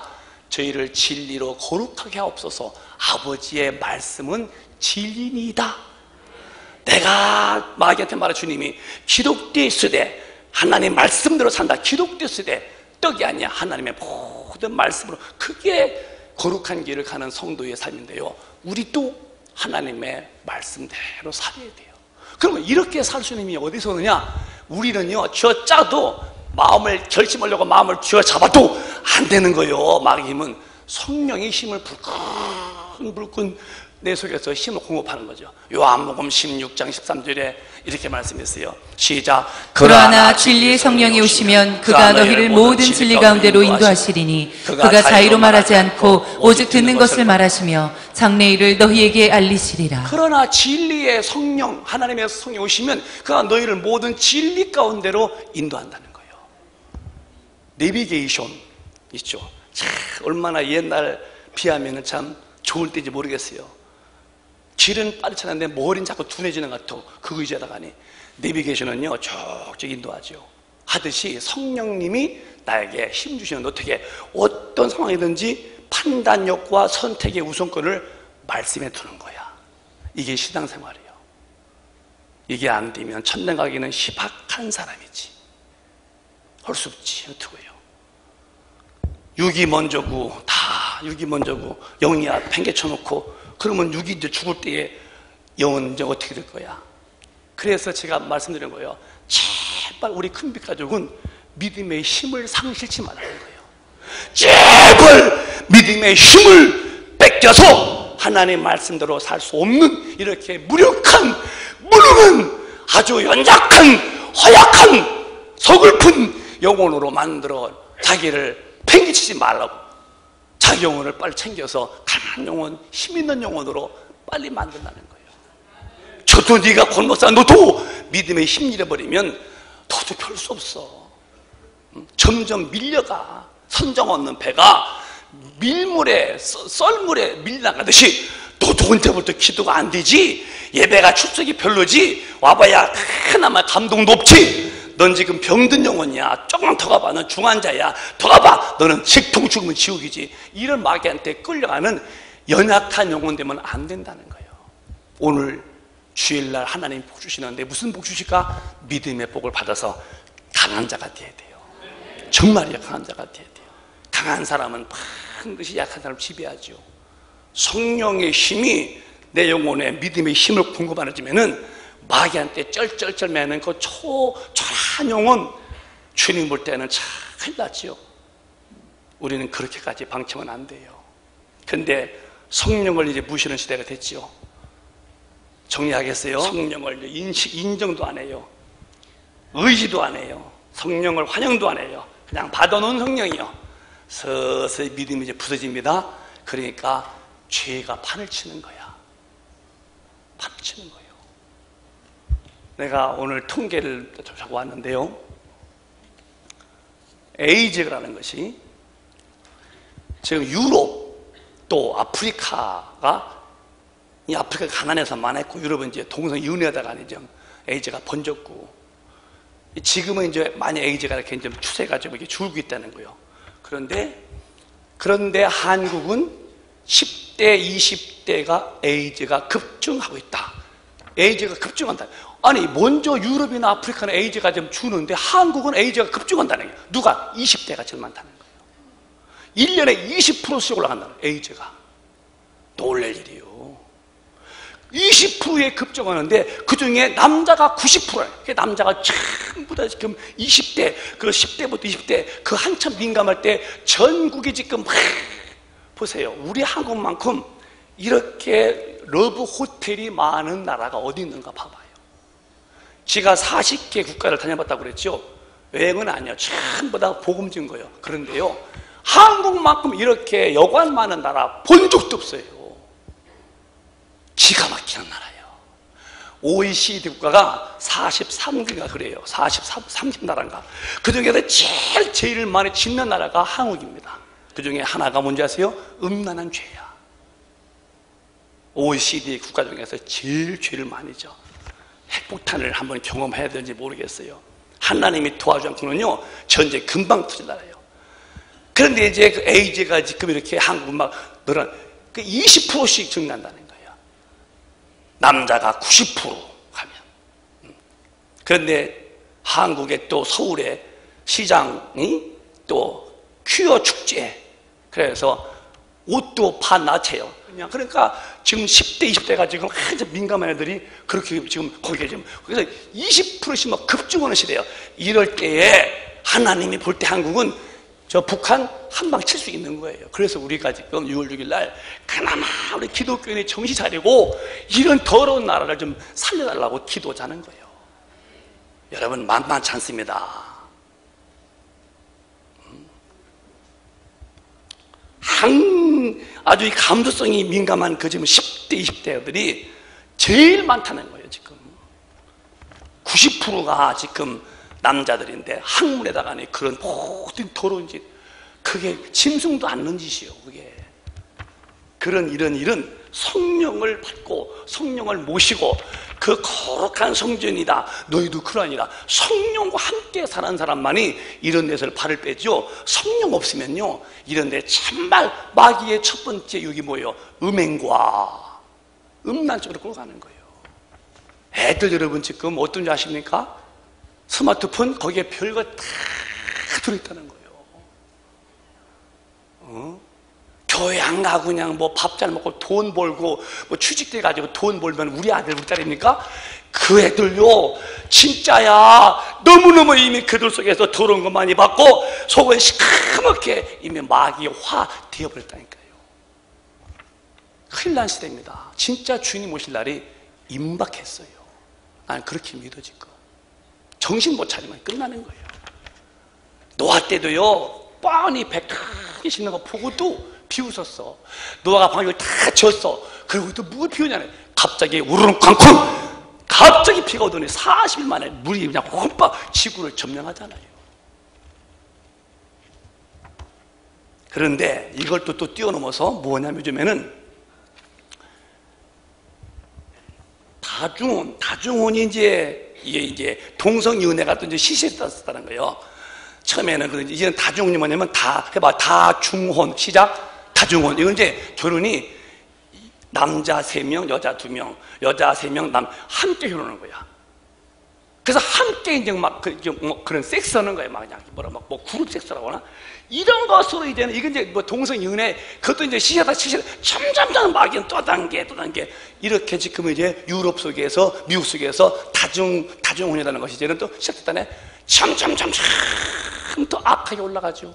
저희를 진리로 거룩하게 하옵소서. 아버지의 말씀은 진리니이다. 내가 마귀한테 말해 주님이 기록되어 있으되 하나님 말씀대로 산다. 기록되었으되 떡이 아니야. 하나님의 모든 말씀으로. 그게 거룩한 길을 가는 성도의 삶인데요, 우리도 하나님의 말씀대로 살아야 돼요. 그러면 이렇게 살 수 있는 힘이 어디서 오느냐? 우리는요, 쥐어 짜도 마음을 결심하려고 마음을 쥐어 잡아도 안 되는 거예요. 마귀의 힘은 성령의 힘을 불끈 내 속에서 힘을 공급하는 거죠. 요한복음 16장 13절에 이렇게 말씀했어요. 시작. 그러나 진리의 성령이 오시면 그가 너희를 모든 진리 가운데로 인도하시리니 그가 자의로 말하지 않고 오직 듣는 것을 말하시며 장래일을 너희에게 알리시리라. 그러나 진리의 성령, 하나님의 성령이 오시면 그가 너희를 모든 진리 가운데로 인도한다는 거예요. 내비게이션 있죠. 참 얼마나 옛날 비하면 참 좋을 때인지 모르겠어요. 길은 빠르잖아요. 머리는 자꾸 둔해지는 것 같아. 그 의자다가니. 내비게이션은요, 쭉 인도하죠. 하듯이 성령님이 나에게 힘 주시는, 어떻게 어떤 상황이든지 판단력과 선택의 우선권을 말씀에 두는 거야. 이게 신앙생활이에요. 이게 안 되면 천당 가기는 희박한 사람이지. 할 수 없지. 어떡해요? 육이 먼저고, 다 육이 먼저고, 영이야 팽개쳐놓고, 그러면 육이 이제 죽을 때에 영은 이제 어떻게 될 거야? 그래서 제가 말씀드린 거예요. 제발 우리 큰빛 가족은 믿음의 힘을 상실치 말라는 거예요. 제발 믿음의 힘을 뺏겨서 하나님의 말씀대로 살 수 없는 이렇게 무력한 아주 연약한 허약한 서글픈 영혼으로 만들어 자기를 팽개치지 말라고, 자기 영혼을 빨리 챙겨서 강한 영혼, 힘 있는 영혼으로 빨리 만든다는 거예요. 저도 네가 권목사 너도 믿음의 힘 잃어버리면 너도 별 수 없어. 점점 밀려가. 선정 없는 배가 밀물에 썰물에 밀려나가듯이 너도 언제부터 기도가 안 되지? 예배가 출석이 별로지? 와봐야 그나마 감동 높지? 넌 지금 병든 영혼이야. 조금만 더 가봐. 넌 중환자야. 더 가봐. 너는 식통 죽으면 지옥이지. 이런 마귀한테 끌려가는 연약한 영혼 되면 안 된다는 거예요. 오늘 주일날 하나님 복 주시는데 무슨 복 주실까? 믿음의 복을 받아서 강한 자가 되어야 돼요. 정말이야. 강한 자가 되어야 돼요. 강한 사람은 반드시 약한 사람을 지배하죠. 성령의 힘이 내 영혼에 믿음의 힘을 공급하지면은 마귀한테 쩔쩔쩔 매는 그 초라한 영혼, 주님 볼 때는 참 큰일 났지요. 우리는 그렇게까지 방치하면 안 돼요. 근데 성령을 이제 무시하는 시대가 됐지요. 정리하겠어요? 성령을 인정도 안 해요. 의지도 안 해요. 성령을 환영도 안 해요. 그냥 받아놓은 성령이요. 서서히 믿음이 이제 부서집니다. 그러니까 죄가 판을 치는 거야. 판을 치는 거예요. 내가 오늘 통계를 적어 왔는데요. 에이즈라는 것이 지금 유럽 또 아프리카가 이 아프리카 가난해서 많았고 유럽은 이제 동성 이혼하다가 이제 에이즈가 번졌고 지금은 이제 많이 에이즈가 이렇게 좀 추세가 좀 이렇게 줄고 있다는 거예요. 그런데 한국은 10대, 20대가 에이즈가 급증하고 있다. 에이즈가 급증한다. 아니 먼저 유럽이나 아프리카는 에이즈가 좀 주는데 한국은 에이즈가 급증한다는 거예요. 누가? 20대가 제일 많다는 거예요. 1년에 20%씩 올라간다는 거예요. 에이즈가. 놀랄 일이에요. 20%에 급증하는데 그중에 남자가 90%예요. 남자가 전부 다 지금 20대, 그 10대부터 20대 그 한참 민감할 때 전국이 지금 보세요. 우리 한국만큼 이렇게 러브 호텔이 많은 나라가 어디 있는가 봐봐요. 제가 40개 국가를 다녀봤다고 그랬죠. 여행은 아니에요. 전부 다 복음진 거예요. 그런데요, 한국만큼 이렇게 여관 많은 나라 본 적도 없어요. 기가 막히는 나라예요. OECD 국가가 43개가 그래요. 30나라인가. 그 중에서 제일 많이 짓는 나라가 한국입니다. 그 중에 하나가 뭔지 아세요? 음란한 죄야. OECD 국가 중에서 제일 죄를 많이 져. 핵폭탄을 한번 경험해야 되는지 모르겠어요. 하나님이 도와주지 않고는요, 전쟁 금방 터질 나라예요. 그런데 이제 그 에이즈가 지금 이렇게 한국 막 늘어난, 20%씩 증가한다는 거예요. 남자가 90% 하면. 그런데 한국의 또 서울의 시장이 또 퀴어 축제. 그래서 옷도 반나체요. 그러니까 지금 10대, 20대가 지금 아주 민감한 애들이 그렇게 지금 거기에 지금 그래서 20%씩 막 급증하는 시대예요. 이럴 때에 하나님이 볼 때 한국은 저 북한 한 방 칠 수 있는 거예요. 그래서 우리가 지금 6월 6일 날 그나마 우리 기독교인이 정신 차리고 이런 더러운 나라를 좀 살려달라고 기도하자는 거예요. 여러분 만만치 않습니다. 아주 이 감수성이 민감한 그 지금 10대, 20대들이 제일 많다는 거예요, 지금. 90%가 지금 남자들인데 학문에다가 그런 모든 더러운 짓, 그게 짐승도 않는 짓이에요, 그게. 이런 일은 성령을 받고 성령을 모시고 그 거룩한 성전이다. 너희도 그러하니라. 성령과 함께 사는 사람만이 이런 데서 발을 빼죠. 성령 없으면요, 이런 데 참말 마귀의 첫 번째 유혹이 뭐예요? 음행과 음란 쪽으로 끌어가는 거예요. 애들 여러분 지금 어떤지 아십니까? 스마트폰 거기에 별거 다 들어있다는 거예요. 교회 안 가고 그냥 뭐 밥 잘 먹고 돈 벌고 뭐 취직돼 가지고 돈 벌면 우리 아들 우리 딸입니까? 그 애들요 진짜야 너무너무 이미 그들 속에서 더러운 것 많이 받고 속은 시커멓게 이미 마귀화 되어버렸다니까요. 큰일 난 시대입니다. 진짜 주님 오실 날이 임박했어요. 난 그렇게 믿어질 거. 정신 못 차리면 끝나는 거예요. 노아 때도요 뻔히 배 크게 싣는 거 보고도 비웃었어. 노아가 방역을 다 지었어. 그리고 또 뭘 비우냐네. 갑자기 우르릉 쾅쾅 갑자기 비가 오더니 40일 만에 물이 그냥 홈박 지구를 점령하잖아요. 그런데 이걸 또 뛰어넘어서 뭐냐면 요즘에는 다중혼이 이제 동성연애가 또 이제 시시했다는 거예요. 처음에는 이제는 다중혼이 뭐냐면 다중혼 시작 다중혼. 이건 이제 결혼이 남자 3명, 여자 2명, 여자 3명, 함께 결혼하는 거야. 그래서 함께 이제 막 그런 섹스 하는 거예요. 막 그냥 뭐 그룹 섹스라고 하나? 이런 것으로 이제는 이건 이제 뭐 동성연애 그것도 이제 시시하다 점점 막 또 단계 이렇게 지금 이제 유럽 속에서 미국 속에서 다중혼이라는 것이 이제는 또 시작됐다네. 점점 더 악하게 올라가죠.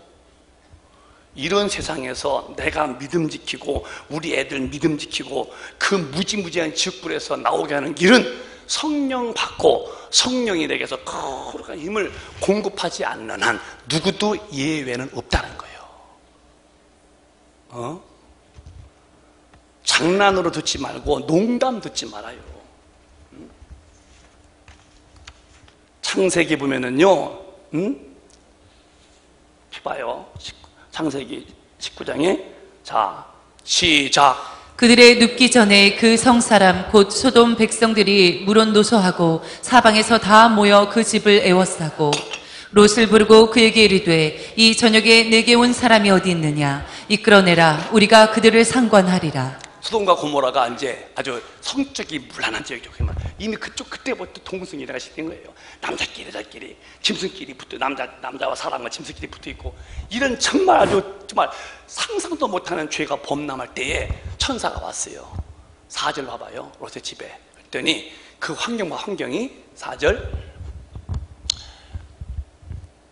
이런 세상에서 내가 믿음 지키고 우리 애들 믿음 지키고 그 무지무지한 지옥불에서 나오게 하는 길은 성령 받고 성령이 내게서 거룩한 힘을 공급하지 않는 한 누구도 예외는 없다는 거예요. 장난으로 듣지 말고 농담 듣지 말아요. 창세기 보면은요, 봐요. 창세기 19장에 자 시작. 그들의 눕기 전에 그 성사람 곧 소돔 백성들이 물은 노소하고 사방에서 다 모여 그 집을 애워싸고 롯을 부르고 그에게 이르되 이 저녁에 내게 온 사람이 어디 있느냐 이끌어내라 우리가 그들을 상관하리라. 소돔과 고모라가 이제 아주 성적이 문란한 지역이죠. 이미 그때부터 동성애가 시작된 거예요. 남자끼리 여자끼리 짐승끼리 남자와 사람과 짐승끼리 붙어 있고 이런 정말 상상도 못하는 죄가 범람할 때에 천사가 왔어요. 4절 봐봐요. 롯의 집에. 그랬더니 그 환경이 4절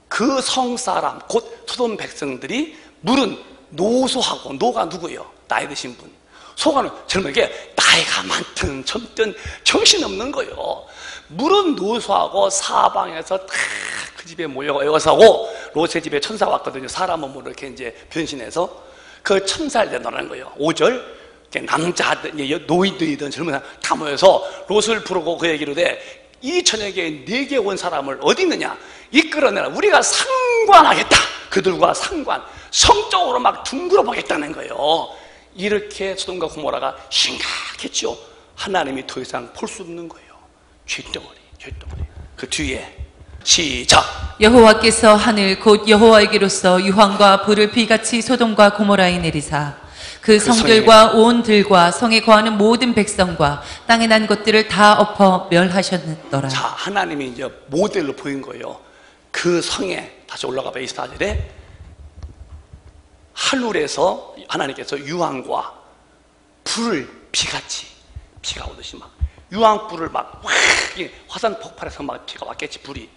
그 성사람 곧 소돔 백성들이 물은 노소하고 노가 누구예요? 나이 드신 분. 소가는 젊은게 나이가 많든 젊든 정신없는 거예요. 물은 노소하고 사방에서 다 그 집에 모여 애워싸고 롯의 집에 천사가 왔거든요. 사람은 뭐 이렇게 이제 변신해서 그 천사를 내놓는 거예요. 5절 남자들 노인들이든 젊은 사람 다 모여서 롯을 부르고 그 얘기로 돼 이 저녁에 내게 온 사람을 어디 있느냐 이끌어내라 우리가 상관하겠다. 그들과 상관 성적으로 막 둥그러 보겠다는 거예요. 이렇게 소돔과 고모라가 심각했죠. 하나님이 더 이상 볼 수 없는 거예요. 죄덩어리. 그 뒤에 시작. 여호와께서 하늘 곧 여호와에게로서 유황과 불을 비같이 소돔과 고모라에 내리사 그 성들과 온 들과 성에 거하는 모든 백성과 땅에 난 것들을 다 엎어 멸하셨더라. 자, 하나님이 이제 모델로 보인 거예요. 그 성에 다시 올라가 봐. 24절에 하늘에서 하나님께서 유황과 불을 비같이 비가 오듯이 막 유황불을 막 화산 폭발해서 막 비가 왔겠지. 불이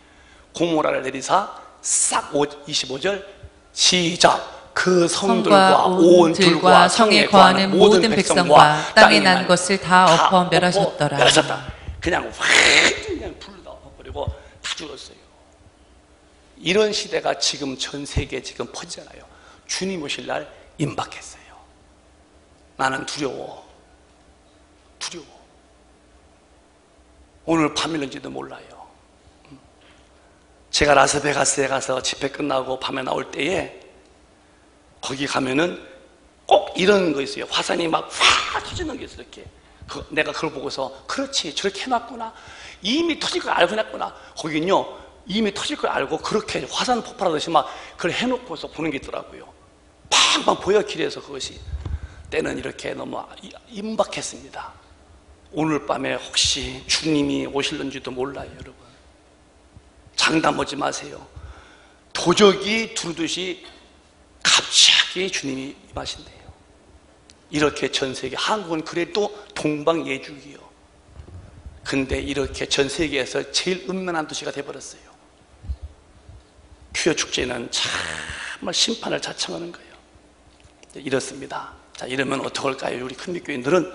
고모라를 내리사 싹 25절 시작. 그 성들과 온 들과 성에 거하는 모든 백성과 땅에 난 것을 다 엎어 멸하셨더라. 그냥 불로 다 엎어버리고 다 죽었어요. 이런 시대가 지금 전 세계에 지금 퍼지잖아요. 주님 오실 날 임박했어요. 나는 두려워. 오늘 밤일는지도 몰라요. 제가 라스베가스에 가서 집회 끝나고 밤에 나올 때에 거기 가면은 꼭 이런 거 있어요. 화산이 막 확 터지는 게 있어요. 이렇게. 내가 그걸 보고서 그렇지 저렇게 해놨구나. 이미 터질 걸 알고 해놨구나. 거긴요 이미 터질 걸 알고 그렇게 화산 폭발하듯이 막 그걸 해놓고서 보는 게 있더라고요. 막 보여 길에서 그것이. 때는 이렇게 너무 임박했습니다. 오늘 밤에 혹시 주님이 오실는지도 몰라요. 여러분 장담하지 마세요. 도적이 두르듯이 갑자기 갑자기 주님이 임하신대요. 이렇게 전 세계, 한국은 그래도 동방예주기요. 근데 이렇게 전 세계에서 제일 음란한 도시가 돼버렸어요. 퀴어 축제는 정말 심판을 자청하는 거예요. 이렇습니다. 자, 이러면 어떡할까요? 우리 큰빛교인들은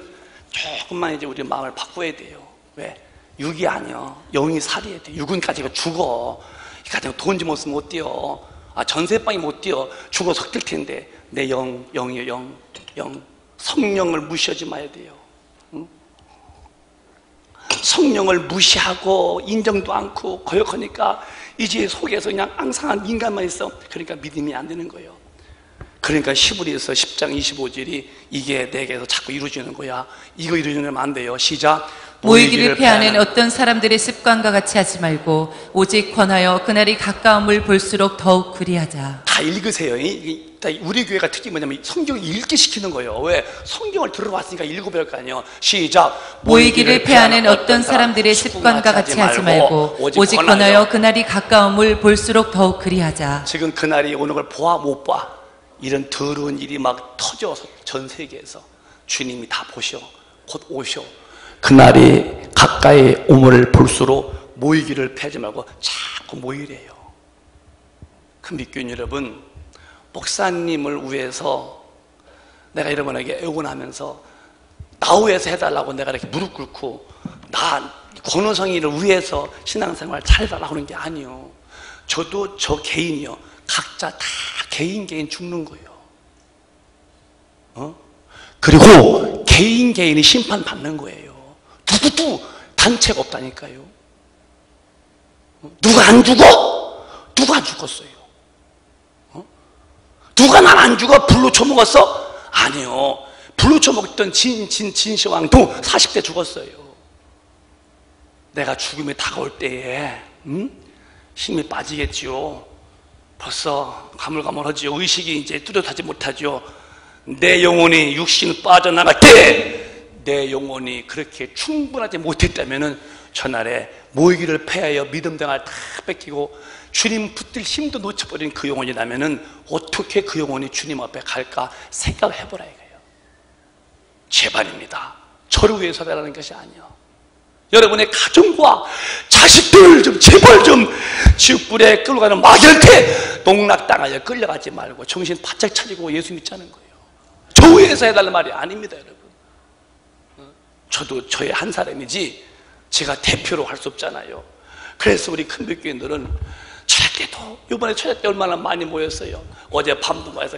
조금만 이제 우리 마음을 바꿔야 돼요. 왜? 육이 아니야. 영이 살이야 돼. 육은 가지고 죽어. 이 가지고 돈 좀 없으면 못 뛰어. 전세방이 못 뛰어. 죽어 섞일 텐데. 내 영이에요. 영. 성령을 무시하지 마야 돼요. 응? 성령을 무시하고 인정도 않고 거역하니까 이제 속에서 그냥 앙상한 인간만 있어. 그러니까 믿음이 안 되는 거예요. 그러니까 히브리서 10장 25절이 이게 내게서 자꾸 이루어지는 거야. 이거 이루어지면 안 돼요. 시작. 모이기를 패하는 어떤 사람들의 습관과 같이 하지 말고 오직 권하여 그날이 가까움을 볼수록 더욱 그리하자. 다 읽으세요. 우리 교회가 특히 뭐냐면 성경을 읽게 시키는 거예요. 왜? 성경을 들어봤으니까 읽어야 할 거 아니에요. 시작. 모이기를 패하는 어떤 사람들의 습관과 같이 하지 말고 오직 권하여 그날이 가까움을 볼수록 더욱 그리하자. 지금 그날이 오는 걸 보아 못 봐. 이런 더러운 일이 막 터져서 전 세계에서 주님이 다 보셔. 곧 오셔. 그날이 가까이 오므를 볼수록 모이기를 패하지 말고 자꾸 모이래요. 큰빛교인 여러분, 목사님을 위해서 내가 여러분에게 애원하면서 나 위해서 해달라고 내가 이렇게 무릎 꿇고 나 권호성이를 위해서 신앙생활 잘해달라고 하는 게 아니요. 저도 저 개인이요. 각자 다 개인 죽는 거예요. 그리고 개인이 심판받는 거예요. 누구도 단체가 없다니까요. 누가 안 죽어? 누가 죽었어요? 누가 난 안 죽어? 불로 쳐먹었어? 아니요. 불로 쳐먹던 진시황도 40대 죽었어요. 내가 죽음에 다가올 때에 힘이 빠지겠지요. 벌써 가물가물하지요. 의식이 이제 뚜렷하지 못하죠. 내 영혼이 육신 빠져나갈 때 내 영혼이 그렇게 충분하지 못했다면 전날에 모이기를 패하여 믿음 등을 다 뺏기고 주님 붙들 힘도 놓쳐버린 그 영혼이라면 어떻게 그 영혼이 주님 앞에 갈까 생각을 해보라 이거예요. 제발입니다. 저를 위해서 달라는 것이 아니야. 여러분의 가정과 자식들 좀 제발 좀 지옥불에 끌고 가는 마귀한테 농락당하여 끌려가지 말고 정신 바짝 차리고 예수 믿자는 거예요. 저 위해서 해달라는 말이 아닙니다, 여러분. 저도 저의 한 사람이지 제가 대표로 할 수 없잖아요. 그래서 우리 큰빛교인들은 철학 때도 이번에 철학 때 얼마나 많이 모였어요. 어제 밤도 모여서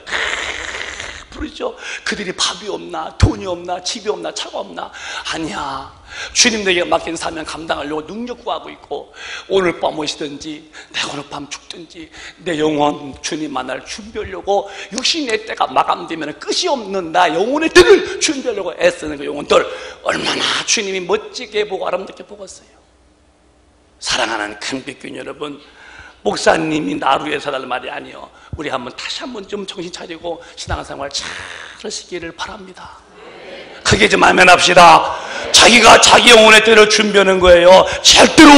부르죠. 그들이 밥이 없나 돈이 없나 집이 없나 차가 없나. 아니야. 주님에게 맡긴 사명 감당하려고 능력 구하고 있고 오늘 밤 오시든지 내가 오늘 밤 죽든지 내 영혼 주님 만날 준비하려고 육신의 때가 마감되면 끝이 없는 나 영혼의 때를 준비하려고 애쓰는 그 영혼들 얼마나 주님이 멋지게 보고 아름답게 보겠어요. 사랑하는 큰빛교인 여러분, 목사님이 나를 위해서 달라는 말이 아니요. 우리 다시 한번 좀 정신 차리고 신앙생활 잘 하시기를 바랍니다. 크게 좀 아멘합시다. 자기가 자기 영혼의 때를 준비하는 거예요. 절대로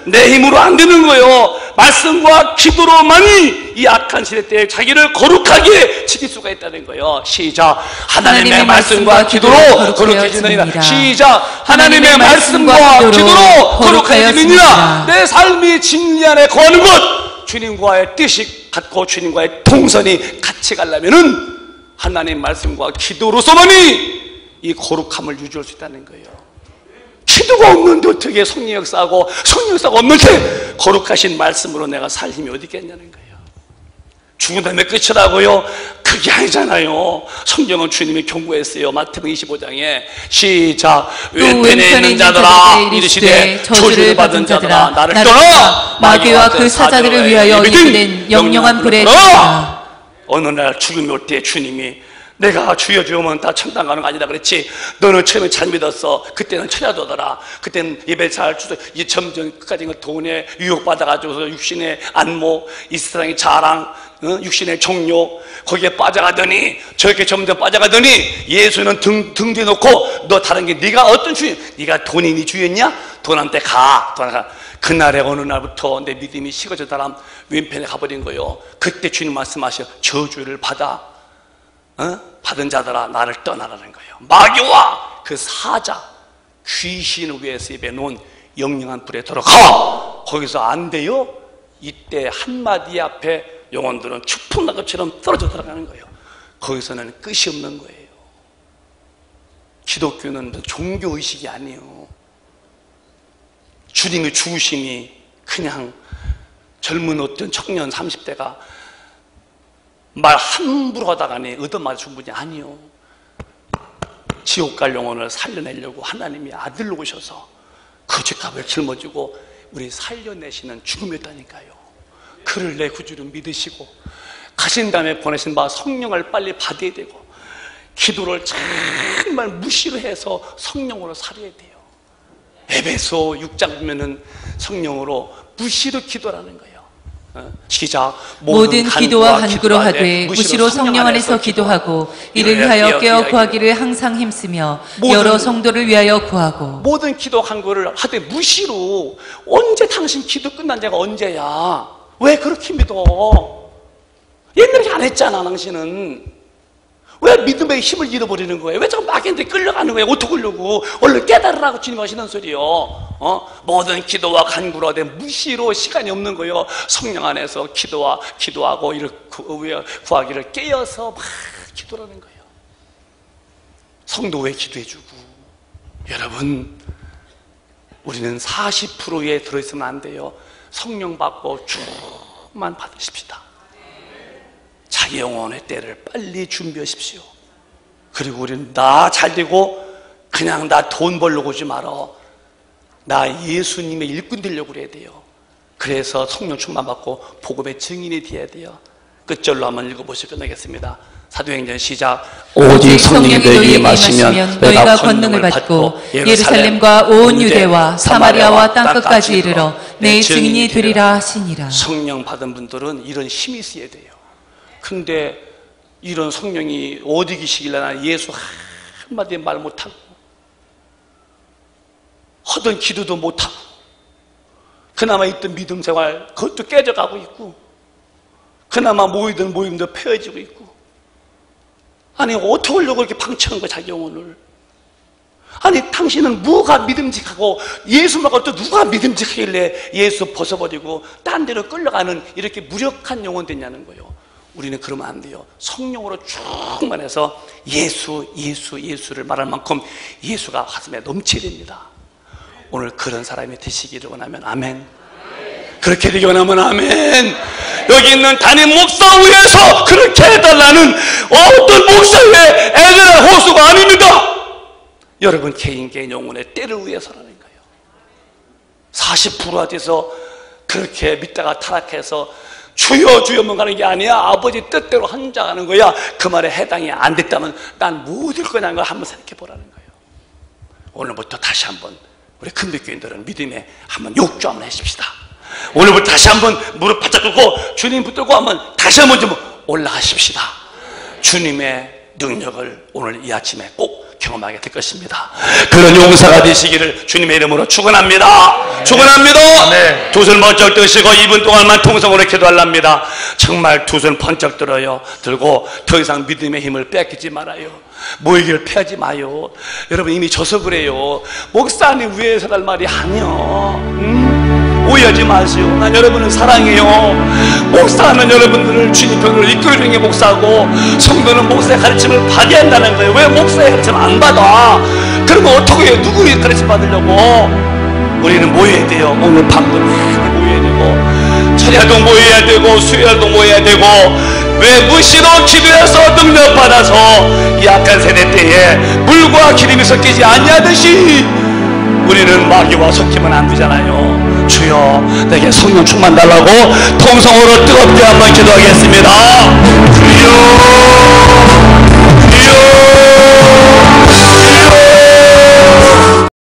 내 힘으로 안 되는 거예요. 말씀과 기도로만이 이 악한 시대 때에 자기를 거룩하게 지킬 수가 있다는 거예요. 시작. 하나님의 말씀과 기도로 거룩해지느니라. 시작. 하나님의 말씀과 기도로 거룩해지느니라. 내 삶이 진리 안에 거하는 것, 주님과의 뜻이 같고 주님과의 동선이 같이 가려면은 하나님 말씀과 기도로서만이 이 거룩함을 유지할 수 있다는 거예요. 기도가 없는데 어떻게 성령 역사하고 성령 역사가 없는데 거룩하신 말씀으로 내가 살 힘이 어디 있겠냐는 거예요. 죽은 다음에 끝이라고요? 그게 아니잖아요. 성경은 주님이 경고했어요. 마태복음 25장에 시작. 왼편에 있는 자들아 이르시되 저주를 받은 자들아 나를 떠나 마귀와 그 사자들을 위하여 예비된 영영한 불에 든다. 어느 날 죽음이 올 때 주님이 내가 주여 주여 하면 다 천당 가는 거 아니다 그랬지. 너는 처음에 잘 믿었어. 그때는 천야도더라. 그때는 예배 잘 주서 이제 점점 끝까지 돈에 유혹받아가지고 육신의 안목, 이 세상의 자랑, 육신의 종욕 거기에 빠져가더니 저렇게 점점 빠져가더니 예수는 등 뒤에 놓고 너 다른 게 네가 어떤 주인? 네가 돈이 네 주였냐? 돈한테 가. 그날에 어느 날부터 내 믿음이 식어져 사람 왼편에 가버린 거예요. 그때 주님 말씀하셔. 저주를 받아. 받은 자들아 나를 떠나라는 거예요. 마귀와 그 사자 귀신을 위해서 입에 놓은 영영한 불에 들어가. 거기서 안 돼요? 이때 한마디 앞에 영혼들은 추풍낙엽처럼 떨어져 들어가는 거예요. 거기서는 끝이 없는 거예요. 기독교는 종교의식이 아니에요. 주님이 죽으심이 그냥 젊은 어떤 청년 30대가 말 함부로 하다가니 얻어맞은 충분이 아니요. 지옥 갈 영혼을 살려내려고 하나님이 아들로 오셔서 그 죄값을 짊어지고 우리 살려내시는 죽음이었다니까요. 그를 내 구주로 믿으시고 가신 다음에 보내신 바 성령을 빨리 받아야 되고 기도를 정말 무시로 해서 성령으로 살아야 돼요. 에베소 6장 보면은 성령으로 무시로 기도라는 거예요. 시작. 모든 기도와 간구로 하되 무시로 성령 안에서 기도하고 이를 위하여 깨어 구하기를 항상 힘쓰며 여러 성도를 위하여 구하고. 모든 기도 간구를 하되 무시로. 언제 당신 기도 끝난 지가 언제야? 왜 그렇게 믿어? 옛날에 안 했잖아. 당신은 왜 믿음의 힘을 잃어버리는 거예요? 왜 자꾸 마귀한테 끌려가는 거예요? 어떻게 하려고? 얼른 깨달으라고 주님 하시는 소리요. 모든 기도와 간구로 하되 무시로. 시간이 없는 거예요. 성령 안에서 기도하고 이렇게 구하기를 깨어서 막 기도라는 거예요. 성도 왜 기도해주고. 여러분, 우리는 40%에 들어있으면 안 돼요. 성령 받고 쭉만 받으십시다. 자기 영혼의 때를 빨리 준비하십시오. 그리고 우리는 나 잘되고 그냥 나 돈 벌려고 오지 마라. 나 예수님의 일꾼 되려고 그래야 돼요. 그래서 성령 충만 받고 복음의 증인이 되어야 돼요. 끝절로 한번 읽어보시고 끝내겠습니다. 사도행전 시작. 오직 성령이 너희에게 임하시면 너희가 권능을 받고 예루살렘과 온 유대와 사마리아와 땅끝까지 이르러 내 증인이 되리라 하시니라. 성령 받은 분들은 이런 힘이 있어야 돼요. 근데 이런 성령이 어디 계시길래 예수 한마디 말 못하고 하던 기도도 못하고 그나마 있던 믿음 생활 그것도 깨져가고 있고 그나마 모이던 모임도 폐해지고 있고. 아니 어떻게 하려고 이렇게 방치한 거야 자기 영혼을. 아니 당신은 뭐가 믿음직하고 예수 말고 또 누가 믿음직하길래 예수 벗어버리고 딴 데로 끌려가는 이렇게 무력한 영혼 됐냐는 거예요. 우리는 그러면 안 돼요. 성령으로 충만해서 예수를 말할 만큼 예수가 가슴에 넘쳐야 됩니다. 오늘 그런 사람이 되시기를 원하면 아멘. 그렇게 되기 원하면 아멘. 여기 있는 담임 목사 위에서 그렇게 해달라는 어떤 목사의 애들의 호수가 아닙니다. 여러분 개인 영혼의 때를 위해서라는 거예요. 40%가 돼서 그렇게 믿다가 타락해서 주여 주여만 가는 게 아니야. 아버지 뜻대로 한장하는 거야. 그 말에 해당이 안 됐다면 난 뭐 될 거냐는 걸 한번 생각해 보라는 거예요. 오늘부터 다시 한번 우리 큰빛교인들은 믿음에 한번 욕조 한번 해줍시다. 오늘부터 다시 한번 무릎 바짝 꿇고 주님 붙들고 한번 다시 한번 좀 올라가십시다. 주님의 능력을 오늘 이 아침에 꼭 경험하게 될 것입니다. 그런 용사가 되시기를 주님의 이름으로 축원합니다. 축원합니다. 네. 두 손 번쩍 드시고 2분 동안만 통성으로 기도하랍니다. 정말 두 손 번쩍 들고 더 이상 믿음의 힘을 뺏기지 말아요. 모이기를 피하지 마요. 여러분 이미 져서 그래요. 목사님 위에서 할 말이 아니요. 오해하지 마세요. 난 여러분을 사랑해요. 목사하면 여러분들을 주님 편으로 이끌어주는 게 목사고 성도는 목사의 가르침을 받아야 한다는 거예요. 왜 목사의 가르침을 안 받아? 그러면 어떻게 해요? 누구의 가르침 받으려고? 우리는 모여야 돼요. 오늘 밤도 많이 모여야 되고 철야도 모여야 되고 수요일도 모여야 되고 왜 무시로 기도해서 능력받아서 약한 세대 때에 물과 기름이 섞이지 아니하듯이 우리는 마귀와 섞이면 안 되잖아요. 주여 내게 성령 충만 달라고 통성으로 뜨겁게 한번 기도하겠습니다. 주여